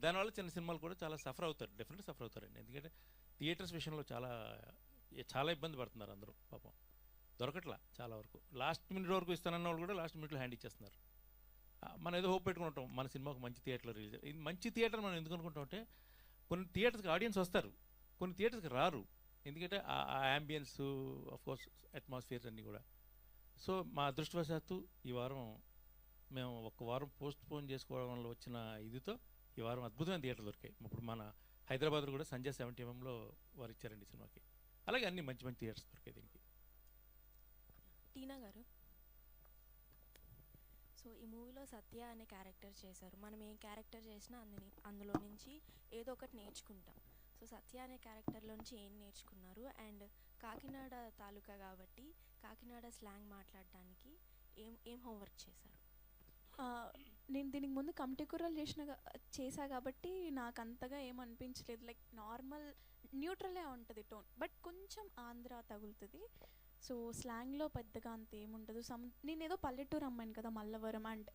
దానివల్ల చిన్న సినిమాలు కూడా చాలా సఫర్ అవుతారు, డెఫినెట్గా సఫర్ అవుతారండి. ఎందుకంటే థియేటర్స్ విషయంలో చాలా ఇబ్బంది పడుతున్నారు అందరూ పాపం. దొరకట్లా చాలా వరకు. లాస్ట్ మినిట్ వరకు ఇస్తానన్న వాళ్ళు కూడా లాస్ట్ మినిట్లో హ్యాండ్ ఇచ్చేస్తున్నారు. మనం ఏదో హోప్ పెట్టుకుని ఉంటాం మన సినిమాకు మంచి థియేటర్లో రిలీజ్. ఇది మంచి థియేటర్ మనం ఎందుకు అనుకుంటాం అంటే, కొన్ని థియేటర్స్కి ఆడియన్స్ వస్తారు, కొన్ని థియేటర్స్కి రారు. ఎందుకంటే ఆ యాంబియన్స్, ఆఫ్కోర్స్ అట్మాస్ఫియర్స్ అన్నీ కూడా. సో మా అదృష్టవశాత్తు ఈ వారం మేము ఒక వారం పోస్ట్ పోన్ చేసుకోవడం వల్ల వచ్చిన ఇదితో ఈ వారం అద్భుతమైన థియేటర్లు దొరికాయి. ఇప్పుడు మన హైదరాబాద్లో కూడా సంజయ్ 70mm వారు ఇచ్చారండి సినిమాకి. అలాగే అన్ని మంచి మంచి థియేటర్స్ దొరికాయి దీనికి. టీనా గారు, సో ఈ మూవీలో సత్య అనే క్యారెక్టర్ చేశారు. మనం ఏ క్యారెక్టర్ చేసినా అందులో నుంచి ఏదో ఒకటి నేర్చుకుంటాం. సో సత్య అనే క్యారెక్టర్లో నుంచి ఏం నేర్చుకున్నారు? అండ్ కాకినాడ తాలూకా కాబట్టి కాకినాడ స్లాంగ్ మాట్లాడడానికి ఏం హోంవర్క్ చేశారు? నేను దీనికి ముందు కమిటీ కూరలు చేసా కాబట్టి నాకు అంతగా ఏమనిపించలేదు. లైక్ నార్మల్ న్యూట్రలే ఉంటుంది టోన్, బట్ కొంచెం ఆంధ్ర తగులుతుంది. సో స్లాంగ్లో పెద్దగా అంత ఏముండదు. నేను ఏదో పల్లెటూరు అమ్మాయిని కదా, మల్లవరం అండ్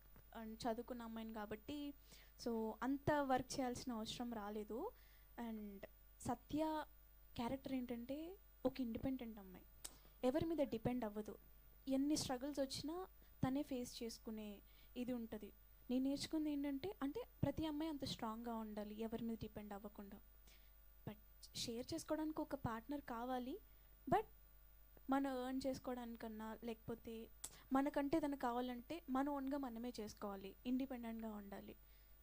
చదువుకున్న అమ్మాయిని కాబట్టి సో అంత వర్క్ చేయాల్సిన అవసరం రాలేదు. అండ్ సత్య క్యారెక్టర్ ఏంటంటే ఒక ఇండిపెండెంట్ అమ్మాయి, ఎవరి మీద డిపెండ్ అవ్వదు. ఎన్ని స్ట్రగుల్స్ వచ్చినా తనే ఫేస్ చేసుకునే ఇది ఉంటుంది. నేను నేర్చుకుంది ఏంటంటే అంటే ప్రతి అమ్మాయి అంత స్ట్రాంగ్గా ఉండాలి, ఎవరి మీద డిపెండ్ అవ్వకుండా. బట్ షేర్ చేసుకోవడానికి ఒక పార్ట్నర్ కావాలి, బట్ మనం ఎర్న్ చేసుకోవడానికన్నా లేకపోతే మనకంటే ఏదైనా కావాలంటే మన ఓన్గా మనమే చేసుకోవాలి, ఇండిపెండెంట్గా ఉండాలి.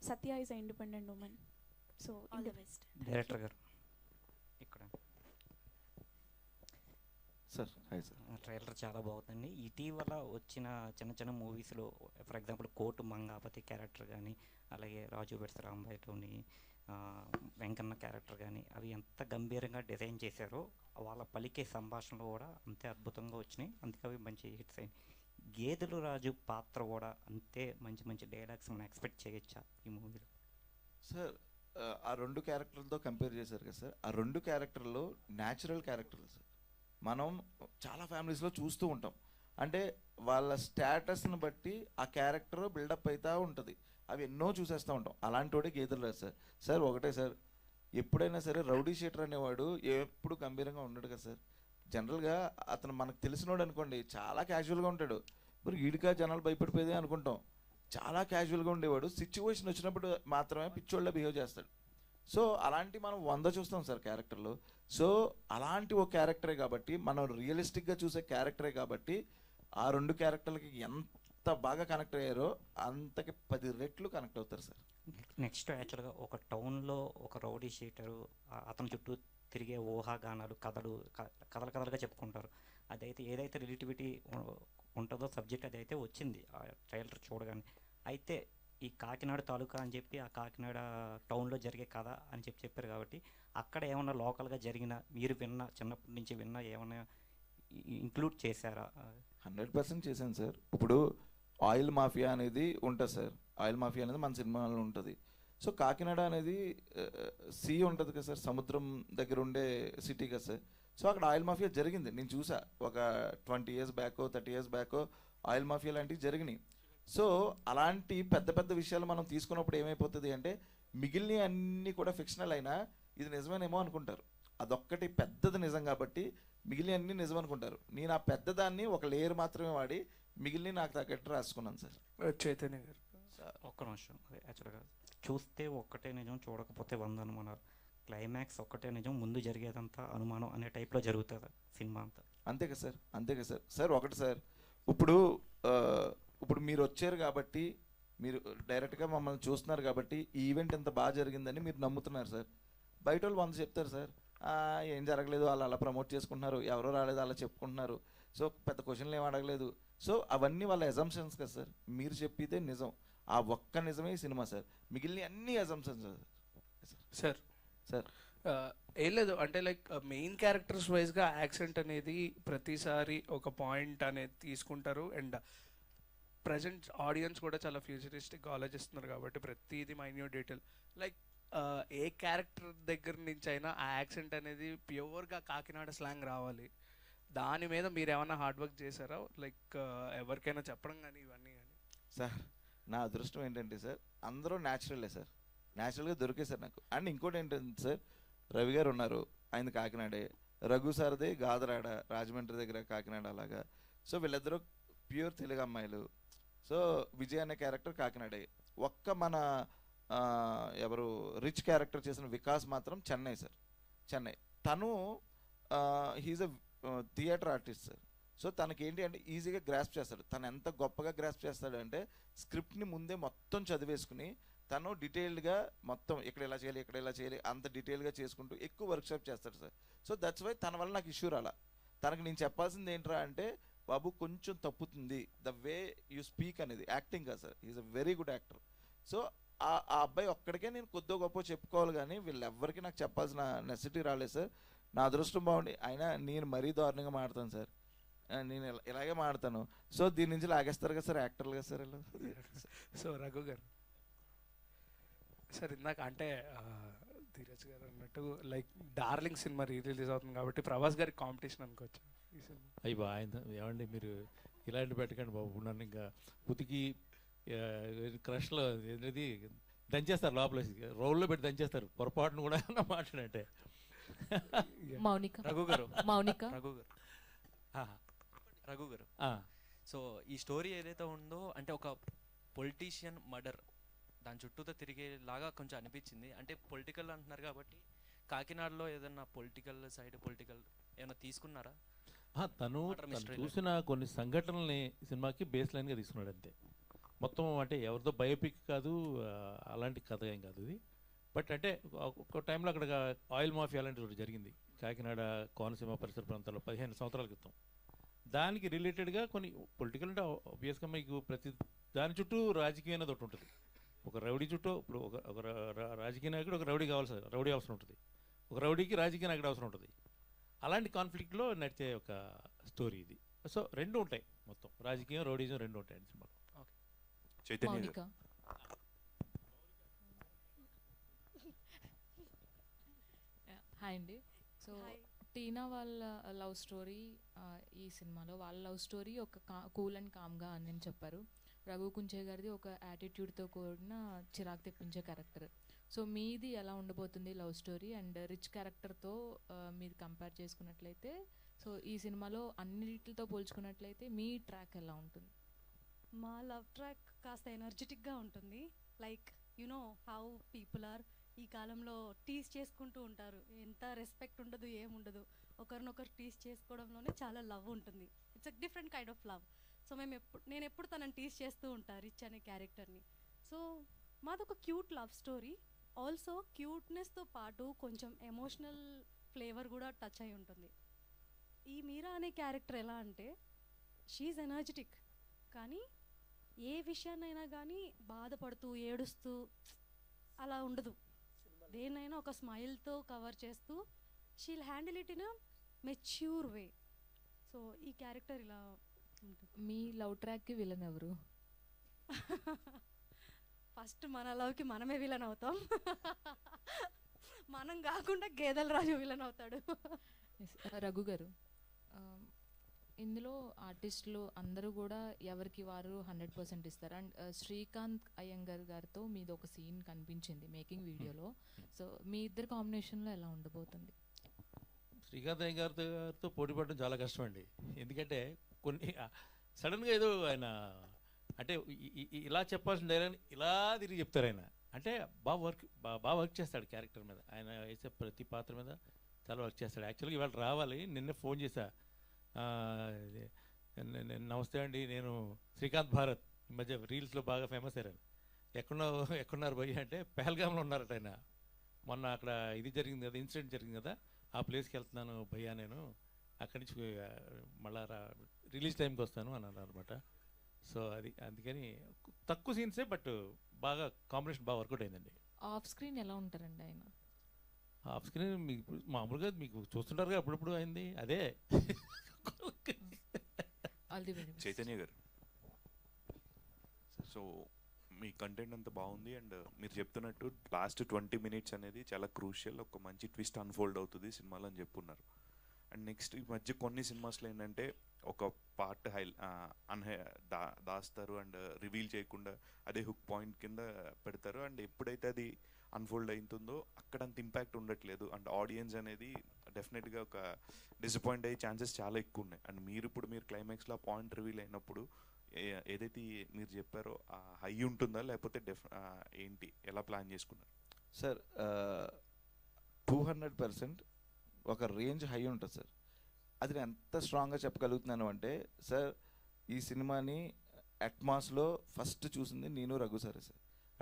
Satya is a independent women. So all the best. Director garu ఇక్కడ సార్ హాయ్ సార్. ట్రైలర్ చాలా బాగుందండి. ఇటీవల వచ్చిన చిన్న చిన్న మూవీస్లో ఫర్ ఎగ్జాంపుల్ కోటు మంగాపతి క్యారెక్టర్ కానీ, అలాగే రాజు బెడ్స్ రాంబాయ్లోని వెంకన్న క్యారెక్టర్ కానీ, అవి ఎంత గంభీరంగా డిజైన్ చేశారో వాళ్ళ పలికే సంభాషణలు కూడా అంతే అద్భుతంగా వచ్చినాయి. అందుకే అవి మంచి హిట్స్ అయినాయి. గేదెలు రాజు పాత్ర కూడా అంతే మంచి మంచి డైలాగ్స్ మనం ఎక్స్పెక్ట్ చేయొచ్చా ఈ మూవీలో? సార్ ఆ రెండు క్యారెక్టర్లతో కంపేర్ చేశారు కదా సార్, ఆ రెండు క్యారెక్టర్లు న్యాచురల్ క్యారెక్టర్లు సార్. మనం చాలా ఫ్యామిలీస్లో చూస్తూ ఉంటాం, అంటే వాళ్ళ స్టేటస్ని బట్టి ఆ క్యారెక్టర్ బిల్డప్ అవుతూ ఉంటుంది. అవి ఎన్నో చూసేస్తూ ఉంటాం. అలాంటి వాడే గేదెలు రాదు సార్. సార్ ఒకటే సార్, ఎప్పుడైనా సరే రౌడీ షీటర్ అనేవాడు ఎప్పుడు గంభీరంగా ఉండడు కదా సార్. జనరల్గా అతను మనకు తెలిసినోడు అనుకోండి చాలా క్యాజువల్గా ఉంటాడు. మరి ఈడికా జనాలు భయపడిపోయేదే అనుకుంటాం. చాలా క్యాజువల్గా ఉండేవాడు, సిచ్యువేషన్ వచ్చినప్పుడు మాత్రమే పిచ్చోళ్ళ బిహేవ్ చేస్తాడు. సో అలాంటి మనం 100 చూస్తాం సార్ క్యారెక్టర్లు. సో అలాంటి ఒక క్యారెక్టరే కాబట్టి, మనం రియలిస్టిక్గా చూసే క్యారెక్టరే కాబట్టి ఆ రెండు క్యారెక్టర్లకి ఎంత బాగా కనెక్ట్ అయ్యారో అంతకి 10 రెట్లు కనెక్ట్ అవుతారు సార్. నెక్స్ట్ యాక్చువల్గా ఒక టౌన్లో ఒక రౌడీ షీటరు అతని చుట్టూ తిరిగే ఊహాగానాలు కథలుగా చెప్పుకుంటారు. అదైతే ఏదైతే రిలేటివిటీ ఉంటుందో సబ్జెక్ట్ అదైతే వచ్చింది ఆ ట్రైలర్ చూడగానే. అయితే ఈ కాకినాడ తాలూకా అని చెప్పి ఆ కాకినాడ టౌన్లో జరిగే కథ అని చెప్పారు కాబట్టి అక్కడ ఏమన్నా లోకల్గా జరిగిన మీరు విన్న చిన్నప్పటి నుంచి విన్న ఏమన్నా ఇంక్లూడ్ చేశారా? 100% చేశాను సార్. ఇప్పుడు ఆయిల్ మాఫియా అనేది ఉంటుంది సార్. ఆయిల్ మాఫియా అనేది మన సినిమాలో ఉంటుంది. సో కాకినాడ అనేది సీ ఉంటుంది కదా సార్, సముద్రం దగ్గర ఉండే సిటీ కదా సార్. సో అక్కడ ఆయిల్ మాఫియా జరిగింది, నేను చూసా. ఒక 20 years back 30 years back oil mafia లాంటివి జరిగినాయి. సో అలాంటి పెద్ద పెద్ద విషయాలు మనం తీసుకున్నప్పుడు ఏమైపోతుంది అంటే మిగిలిన అన్నీ కూడా ఫిక్షనల్ అయినా ఇది నిజమేనేమో అనుకుంటారు. అదొక్కటి పెద్దది నిజం కాబట్టి మిగిలిన అన్నీ నిజం అనుకుంటారు. నేను ఆ పెద్దదాన్ని ఒక లేయర్ మాత్రమే వాడి మిగిలిన నాకు తగ్గట్టు రాసుకున్నాను సార్. చైతన్య గారు ఒక్క నిమిషం. యాక్చువల్గా చూస్తే ఒక్కటే నిజం, చూడకపోతే 100 అనుమానాలు. క్లైమాక్స్ ఒక్కటే నిజం, ముందు జరిగేదంతా అనుమానం అనే టైప్లో జరుగుతుంది సినిమా అంతా. అంతే కదా సార్, అంతే కదా సార్. సార్ ఒకటి సార్, ఇప్పుడు మీరు వచ్చారు కాబట్టి, మీరు డైరెక్ట్గా మమ్మల్ని చూస్తున్నారు కాబట్టి ఈ ఈవెంట్ ఎంత బాగా జరిగిందని మీరు నమ్ముతున్నారు సార్. బయట వాళ్ళు 100 చెప్తారు సార్, ఏం జరగలేదు, వాళ్ళు అలా ప్రమోట్ చేసుకుంటున్నారు, ఎవరో రాలేదు అలా చెప్పుకుంటున్నారు, సో పెద్ద క్వశ్చన్లు ఏం అడగలేదు. సో అవన్నీ వాళ్ళ అజంప్షన్స్ కదా సార్. మీరు చెప్పితే నిజం, ఆ ఒక్క నిజమే ఈ సినిమా సార్, మిగిలిన అన్ని అజంప్షన్స్ సార్. సార్ ఏం లేదు, అంటే లైక్ మెయిన్ క్యారెక్టర్స్ వైజ్గా యాక్సెంట్ అనేది ప్రతిసారి ఒక పాయింట్ అనేది తీసుకుంటారు. అండ్ ప్రజెంట్ ఆడియన్స్ కూడా చాలా ఫ్యూచరిస్టిక్గా ఆలోచిస్తున్నారు కాబట్టి ప్రతిదీ మైన్యూట్ డీటెయిల్ లైక్ ఏ క్యారెక్టర్ దగ్గర నుంచి అయినా ఆ యాక్సెంట్ అనేది ప్యూర్గా కాకినాడ స్లాంగ్ రావాలి. దాని మీద మీరు ఏమైనా హార్డ్ వర్క్ చేశారా, లైక్ ఎవరికైనా చెప్పడం కానీ ఇవన్నీ కానీ? సార్ నా అదృష్టం ఏంటంటే సార్ అందరూ న్యాచురలే సార్, న్యాచురల్గా దొరికేసారు నాకు. అండ్ ఇంకోటి ఏంటంటే సార్, రవి గారు ఉన్నారు, ఆయన కాకినాడే, రఘు సార్దే గాదరాడ రాజమండ్రి దగ్గర కాకినాడ అలాగా. సో వీళ్ళిద్దరూ ప్యూర్ తెలుగు అమ్మాయిలు. సో విజయ్ అనే క్యారెక్టర్ కాకినాడే. ఒక్క మన ఎవరు రిచ్ క్యారెక్టర్ చేసిన వికాస్ మాత్రం చెన్నై సార్, చెన్నై. తను he's a theatre artist sir. So తనకేంటి అంటే ఈజీగా గ్రాస్ప్ చేస్తాడు. తను ఎంత గొప్పగా గ్రాస్ప్ చేస్తాడు అంటే స్క్రిప్ట్ని ముందే మొత్తం చదివేసుకుని తను డీటెయిల్డ్గా మొత్తం ఇక్కడ ఎలా చేయాలి ఇక్కడ ఎలా చేయాలి అంత డీటెయిల్గా చేసుకుంటూ ఎక్కువ వర్క్షాప్ చేస్తాడు సార్. సో దట్స్ వై తన వల్ల నాకు ఇష్యూ రాలా. తనకు నేను చెప్పాల్సింది ఏంట్రా అంటే, బాబు కొంచెం తప్పుతుంది ద వే యూ స్పీక్ అనేది, యాక్టింగ్ కాదు sir, is a very good actor. So ఆ అబ్బాయి ఒక్కడికే నేను కొద్దో గొప్ప చెప్పుకోవాలి, కానీ వీళ్ళెవ్వరికీ నాకు చెప్పాల్సిన నెసిటీ రాలేదు సార్. నా అదృష్టం బాగుండి అయినా నేను మరీ దారుణంగా మాడతాను సార్. నేను ఇలాగే మాడతాను. సో దీని నుంచి లాగేస్తారు కదా సార్ యాక్టర్లు కదా సార్ ఇలా. సో రఘు గారు సార్ ఇందాక అంటే ధీరజ్ గారు అన్నట్టు లైక్ డార్లింగ్ సినిమా రిలీజ్ అవుతుంది కాబట్టి ప్రభాస్ గారి కాంపిటీషన్ అనుకోవచ్చు ఈ సినిమా. అయ్యి ఆయన ఏమండి మీరు ఇలాంటి పెట్టకండి బాబు, నన్ను ఇంకా ఉతికి క్రష్లో ఏది దంచేస్తారు, లోపల రోల్లో పెట్టి దంచేస్తారు పొరపాటును కూడా మాట్లాడంటే. మౌనిక రఘు గారు మౌనిక రఘు గారు రఘు గారు ఆ. సో ఈ స్టోరీ ఏదైతే ఉందో అంటే ఒక పొలిటీషియన్ మర్డర్ దాని చుట్టూతో తిరిగేలాగా కొంచెం అనిపించింది. అంటే పొలిటికల్ అంటున్నారు కాబట్టి కాకినాడలో ఏదన్నా పొలిటికల్ సైడ్ పొలిటికల్ ఏమైనా తీసుకున్నారా? తను చూసిన కొన్ని సంఘటనల్ని సినిమాకి బేస్ లైన్గా తీసుకున్నాడు అంతే. మొత్తం అంటే ఎవరితో బయోపిక్ కాదు, అలాంటి కథ ఏం కాదు ఇది. బట్ అంటే ఒక టైంలో అక్కడ ఆయిల్ మాఫియా అలాంటిది ఒకటి జరిగింది కాకినాడ కోనసీమ పరిసర ప్రాంతాల్లో 15 సంవత్సరాల క్రితం. దానికి రిలేటెడ్గా కొన్ని పొలిటికల్ అంటే ఆబ్వియస్గా మీకు ప్రతి దాని చుట్టూ రాజకీయం అనేది ఒకటి ఉంటుంది. ఒక రౌడీ చుట్టూ ఇప్పుడు ఒక రాజకీయ నాయకుడు ఒక రౌడీ రౌడీ అవసరం ఉంటుంది, ఒక రౌడీకి రాజకీయ నాయకుడు అవసరం ఉంటుంది. అలాంటి కాన్ఫ్లిక్ట్లో నడిచే ఒక స్టోరీ ఇది. సో రెండు ఉంటాయి, మొత్తం రాజకీయం రౌడీజం రెండు ఉంటాయి సినిమాలో. మౌనిక హాయ్ అండి. సో టీనా వాళ్ళ లవ్ స్టోరీ ఈ సినిమాలో వాళ్ళ లవ్ స్టోరీ ఒక కూల్ అండ్ కామ్గా అని చెప్పారు. రఘు కుంచే గారిది ఒక యాటిట్యూడ్తో కూడిన చిరాకు తెప్పించే క్యారెక్టర్. సో మీది ఎలా ఉండబోతుంది లవ్ స్టోరీ అండ్ రిచ్ క్యారెక్టర్తో మీరు కంపేర్ చేసుకున్నట్లయితే, సో ఈ సినిమాలో అన్నిటితో పోల్చుకున్నట్లయితే మీ ట్రాక్ ఎలా ఉంటుంది? మా లవ్ ట్రాక్ కాస్త ఎనర్జెటిక్గా ఉంటుంది. Like you know how people are ఈ కాలంలో టీస్ చేసుకుంటూ ఉంటారు, ఎంత రెస్పెక్ట్ ఉండదు ఏముండదు, ఒకరినొకరు టీస్ చేసుకోవడంలోనే చాలా లవ్ ఉంటుంది. It's a different kind of love. So నేను ఎప్పుడు తనని టీస్ చేస్తూ ఉంటాను రిచ్ అనే క్యారెక్టర్ని. సో మాదొక క్యూట్ లవ్ స్టోరీ. ఆల్సో క్యూట్నెస్తో పాటు కొంచెం ఎమోషనల్ ఫ్లేవర్ కూడా టచ్ అయి ఉంటుంది. ఈ మీరా అనే క్యారెక్టర్ ఎలా అంటే షీఈ్ ఎనర్జెటిక్, కానీ ఏ విషయాన్నైనా కానీ బాధపడుతూ ఏడుస్తూ అలా ఉండదు. దేన్నైనా ఒక స్మైల్తో కవర్ చేస్తూ she'll handle it in a mature way. So ఈ క్యారెక్టర్ ఇలా ఉంటుంది. మీ లవ్ ట్రాక్కి విలన్ ఎవరు? ఫస్ట్ మన లవ్కి మనమే విలన్ అవుతాం. మనం కాకుండా గేదెల రాజు విలన్ అవుతాడు. రఘు గారు, ఇందులో ఆర్టిస్టులు అందరూ కూడా ఎవరికి వారు 100% ఇస్తారు. అండ్ శ్రీకాంత్ అయ్యంగార్ గారితో మీది ఒక సీన్ కనిపించింది మేకింగ్ వీడియోలో. సో మీ ఇద్దరు కాంబినేషన్లో ఎలా ఉండబోతుంది? శ్రీకాంత్ అయ్యంగారితో పోటీ పడడం చాలా కష్టం అండి. ఎందుకంటే కొన్ని సడన్గా ఏదో ఆయన అంటే ఇలా చెప్పాల్సిన డైలాగ్ ఇలా తిరిగి చెప్తారు ఆయన. అంటే బాగా వర్క్ చేస్తాడు క్యారెక్టర్ మీద, ఆయన వేసే ప్రతి పాత్ర మీద చాలా వర్క్ చేస్తాడు. యాక్చువల్గా ఇవాళ రావాలి, నిన్నే ఫోన్ చేశా, నమస్తే అండి నేను శ్రీకాంత్ భారత్, ఈ మధ్య రీల్స్లో బాగా ఫేమస్ అయ్యారు, ఎక్కడున్నారు భయ్య అంటే పెహల్గామ్లో ఉన్నారట ఆయన. మొన్న అక్కడ ఇది జరిగింది కదా, ఇన్సిడెంట్ జరిగింది కదా, ఆ ప్లేస్కి వెళ్తున్నాను భయ్యా నేను, అక్కడి నుంచి మళ్ళా రిలీజ్ టైంకి వస్తాను అన్నారు అనమాట. సో అది అందుకని తక్కువ సీన్సే బట్ బాగా కాంబినేషన్ బాగా వర్కౌట్ అయిందండి. ఆఫ్ స్క్రీన్ ఎలా ఉంటారండి ఆయన? ఆఫ్ స్క్రీన్ మీకు మామూలుగా మీకు చూస్తుంటారు కదా అప్పుడప్పుడు అయింది అదే. చైతన్య గారు, సో మీ కంటెంట్ అంతా బాగుంది అండ్ మీరు చెప్తున్నట్టు లాస్ట్ 20 minutes అనేది చాలా క్రూషియల్, ఒక మంచి ట్విస్ట్ అన్ఫోల్డ్ అవుతుంది సినిమాలో అని చెప్పున్నారు. అండ్ నెక్స్ట్ ఈ మధ్య కొన్ని సినిమాస్లో ఏంటంటే ఒక పార్ట్ దాస్తారు అండ్ రివీల్ చేయకుండా అదే హుక్ పాయింట్ కింద పెడతారు. అండ్ ఎప్పుడైతే అది అన్ఫోల్డ్ అవుతుందో అక్కడ అంత ఇంపాక్ట్ ఉండట్లేదు అండ్ ఆడియన్స్ అనేది డెఫినెట్గా ఒక డిసప్పాయింట్ అయ్యే ఛాన్సెస్ చాలా ఎక్కువ ఉన్నాయి. అండ్ మీరు క్లైమాక్స్లో ఆ పాయింట్ రివీల్ అయినప్పుడు ఏదైతే మీరు చెప్పారో ఆ హై ఉంటుందా లేకపోతే ఏంటి, ఎలా ప్లాన్ చేసుకున్నారు? సార్ 200% ఒక రేంజ్ హై ఉంటుంది సార్. అది నేను ఎంత స్ట్రాంగ్గా చెప్పగలుగుతున్నాను అంటే సార్, ఈ సినిమాని అట్మాస్లో ఫస్ట్ చూసింది నేను రఘు సార్.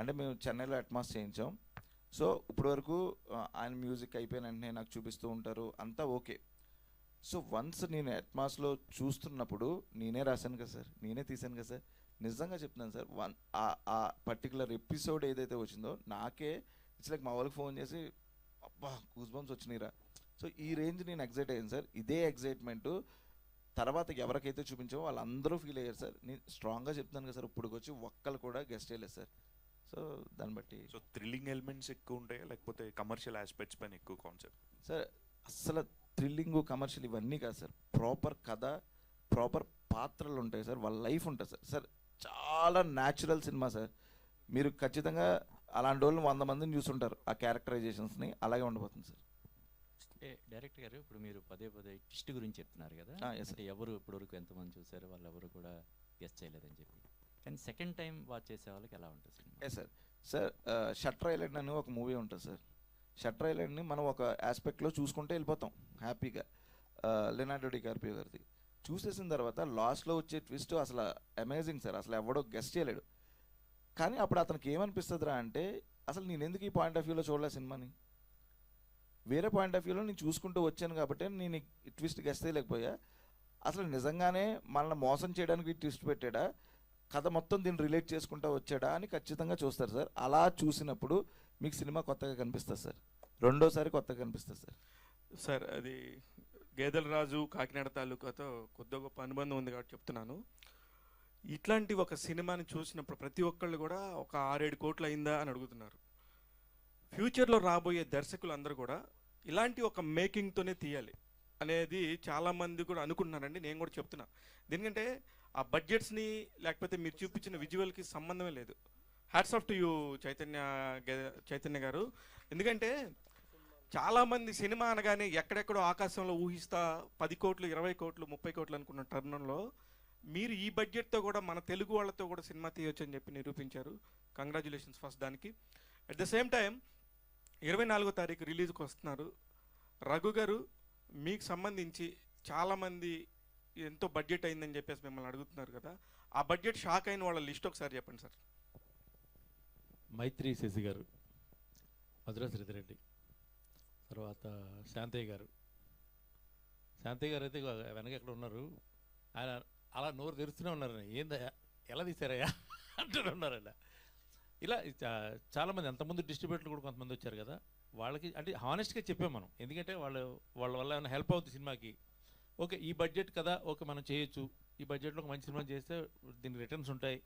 అంటే మేము చెన్నైలో అట్మాస్ చేయించాం. సో ఇప్పటి వరకు ఆయన మ్యూజిక్ అయిపోయిన వెంటనే నాకు చూపిస్తూ ఉంటారు, అంతా ఓకే. సో వన్స్ నేను అట్మాస్లో చూస్తున్నప్పుడు నేనే రాశాను కదా సార్, నేనే తీశాను కదా సార్, నిజంగా చెప్తున్నాను సార్. ఆ పర్టికులర్ ఎపిసోడ్ ఏదైతే వచ్చిందో నాకే ఇట్స్ లైక్ మా వాళ్ళకి ఫోన్ చేసి అబ్బా గూస్ బంప్స్ వచ్చినాయిరా. సో ఈ రేంజ్ నేను ఎగ్జైట్ అయ్యాను సార్. ఇదే ఎగ్జైట్మెంటు తర్వాత ఎవరికైతే చూపించామో వాళ్ళందరూ ఫీల్ అయ్యారు సార్. నేను స్ట్రాంగ్గా చెప్తాను కదా సార్, ఇప్పుడు వచ్చి ఒక్కళ్ళు కూడా గెస్ట్ చేయలేదు సార్. సో దాన్ని బట్టి సో థ్రిల్లింగ్ ఎలిమెంట్స్ ఎక్కువ ఉంటాయా లేకపోతే కమర్షియల్ ఆస్పెక్ట్స్ పైన ఎక్కువ కాన్సెప్ట్? సార్ అసలు థ్రిల్లింగ్ కమర్షియల్ ఇవన్నీ కాదు సార్, ప్రాపర్ కథ, ప్రాపర్ పాత్రలు ఉంటాయి సార్, వాళ్ళ లైఫ్ ఉంటుంది సార్. సార్ చాలా న్యాచురల్ సినిమా సార్. మీరు ఖచ్చితంగా అలాంటి వాళ్ళు 100 మందిని చూసుంటారు ఆ క్యారెక్టరైజేషన్స్ని, అలాగే ఉండబోతుంది సార్. అంటే డైరెక్టర్ గారు ఇప్పుడు మీరు పదే ట్విస్ట్ గురించి చెప్తున్నారు కదా, yes, అంటే ఎవరు ఇప్పటివరకు ఎంతమంది చూసారు, వాళ్ళు ఎవరు కూడా గెస్ట్ చేయలేదని చెప్పి, కానీ సెకండ్ టైం వాచ్ చేసే వాళ్ళకి ఎలా ఉంటుంది cinema? Sir sir shutter island అని ఒక మూవీ ఉంటుంది సార్. షట్టర్ ఐలాండ్ని మనం ఒక ఆస్పెక్ట్లో చూసుకుంటే వెళ్ళిపోతాం హ్యాపీగా, లెనార్డో డికార్పియో గారిది. చూసేసిన తర్వాత లాస్ట్లో వచ్చే ట్విస్ట్ అసలు అమేజింగ్ సార్, అసలు ఎవడో గెస్ట్ చేయలేడు. కానీ అప్పుడు అతనికి ఏమనిపిస్తుందిరా అంటే, అసలు నేను ఎందుకు ఈ పాయింట్ ఆఫ్ వ్యూలో చూడలే సినిమాని, వేరే పాయింట్ ఆఫ్ వ్యూలో నేను చూసుకుంటూ వచ్చాను కాబట్టి నేను ఈ ట్విస్ట్ గెస్ట్ చేయలేకపోయా, అసలు నిజంగానే మనల్ని మోసం చేయడానికి ట్విస్ట్ పెట్టాడా, కథ మొత్తం దీన్ని రిలేట్ చేసుకుంటూ వచ్చాడా అని ఖచ్చితంగా చూస్తారు సార్. అలా చూసినప్పుడు మీకు సినిమా కొత్తగా కనిపిస్తుంది సార్, రెండోసారి కొత్తగా కనిపిస్తుంది సార్. సార్ అది గేదెల రాజు కాకినాడ తాలూకాతో కొద్దిగా గొప్ప అనుబంధం ఉంది కాబట్టి చెప్తున్నాను. ఇట్లాంటి ఒక సినిమాని చూసినప్పుడు ప్రతి ఒక్కళ్ళు కూడా ఒక 6-7 కోట్లు అయిందా అని అడుగుతున్నారు. ఫ్యూచర్లో రాబోయే దర్శకులు అందరూ కూడా ఇలాంటి ఒక మేకింగ్తోనే తీయాలి అనేది చాలామంది కూడా అనుకుంటున్నారండి, నేను కూడా చెప్తున్నా. ఎందుకంటే ఆ బడ్జెట్స్ని లేకపోతే మీరు చూపించిన విజువల్కి సంబంధమే లేదు. Hats off to you Chaitanya గారు. ఎందుకంటే చాలామంది సినిమా అనగానే ఎక్కడెక్కడో ఆకాశంలో ఊహిస్తా 10 కోట్లు 20 కోట్లు 30 కోట్లు అనుకున్న టర్నంలో మీరు ఈ బడ్జెట్తో కూడా మన తెలుగు వాళ్ళతో కూడా సినిమా తీయొచ్చు అని చెప్పి నిరూపించారు. కంగ్రాచులేషన్స్ ఫస్ట్ దానికి. అట్ ద సేమ్ టైం 24వ తారీఖు రిలీజ్కి వస్తున్నారు. రఘు గారు మీకు సంబంధించి చాలామంది ఎంతో బడ్జెట్ అయిందని చెప్పేసి మిమ్మల్ని అడుగుతున్నారు కదా, ఆ బడ్జెట్ షాక్ అయిన వాళ్ళ లిస్ట్ ఒకసారి చెప్పండి సార్. మైత్రి శశి గారు, మధుర శ్రీధరెడ్డి, తర్వాత శాంతయ్య గారు. శాంతయ్య గారు అయితే వెనక ఎక్కడ ఉన్నారు, ఆయన అలా నోరు తెరుస్తూనే ఉన్నారు, ఏందయ్యా ఎలా తీసారయ్యా అంటూనే ఉన్నారయ్యా. ఇలా చాలామంది అంతకుముందు డిస్ట్రిబ్యూటర్లు కూడా కొంతమంది వచ్చారు కదా, వాళ్ళకి అంటే హానెస్ట్గా చెప్పాం మనం, ఎందుకంటే వాళ్ళ వల్ల ఏమైనా హెల్ప్ అవుతుంది సినిమాకి. ఓకే ఈ బడ్జెట్ కదా, ఓకే మనం చేయొచ్చు, ఈ బడ్జెట్లో ఒక మంచి సినిమా చేస్తే దీనికి రిటర్న్స్ ఉంటాయి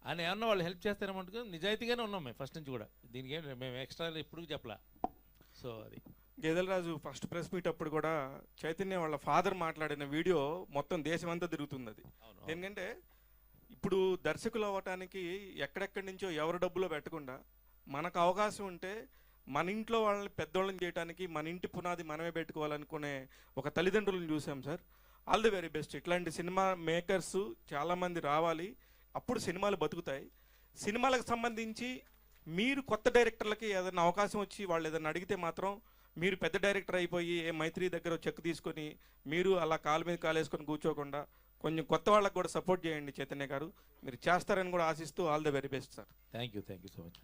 అని ఏమన్నా వాళ్ళు హెల్ప్ చేస్తారేమంటే నిజాయితీగానే ఉన్నాం మేము ఫస్ట్ నుంచి కూడా, దీనికి ఏం మేము ఎక్స్ట్రా ఇప్పుడు చెప్పలా. సో అది గేదెల రాజు ఫస్ట్ ప్రెస్ మీట్ అప్పుడు కూడా చైతన్య వాళ్ళ ఫాదర్ మాట్లాడిన వీడియో మొత్తం దేశం అంతా తిరుగుతుంది. అది ఎందుకంటే ఇప్పుడు దర్శకులు అవ్వటానికి ఎక్కడెక్కడి నుంచో ఎవరి డబ్బులో పెట్టకుండా మనకు అవకాశం ఉంటే మన ఇంట్లో వాళ్ళని పెద్దోళ్ళని చేయడానికి మన ఇంటి పునాది మనమే పెట్టుకోవాలనుకునే ఒక తల్లిదండ్రులను చూసాం sir. All the very best. ఇట్లాంటి సినిమా మేకర్స్ చాలామంది రావాలి, అప్పుడు సినిమాలు బతుకుతాయి. సినిమాలకు సంబంధించి మీరు కొత్త డైరెక్టర్లకి ఏదైనా అవకాశం వచ్చి వాళ్ళు ఏదైనా అడిగితే మాత్రం మీరు పెద్ద డైరెక్టర్ అయిపోయి మైత్రి దగ్గర చెక్ తీసుకొని మీరు అలా కాలు మీద కాలు వేసుకొని కూర్చోకుండా కొంచెం కొత్త వాళ్ళకి కూడా సపోర్ట్ చేయండి చైతన్య గారు, మీరు చేస్తారని కూడా ఆశిస్తూ all the very best sir. Thank you so much.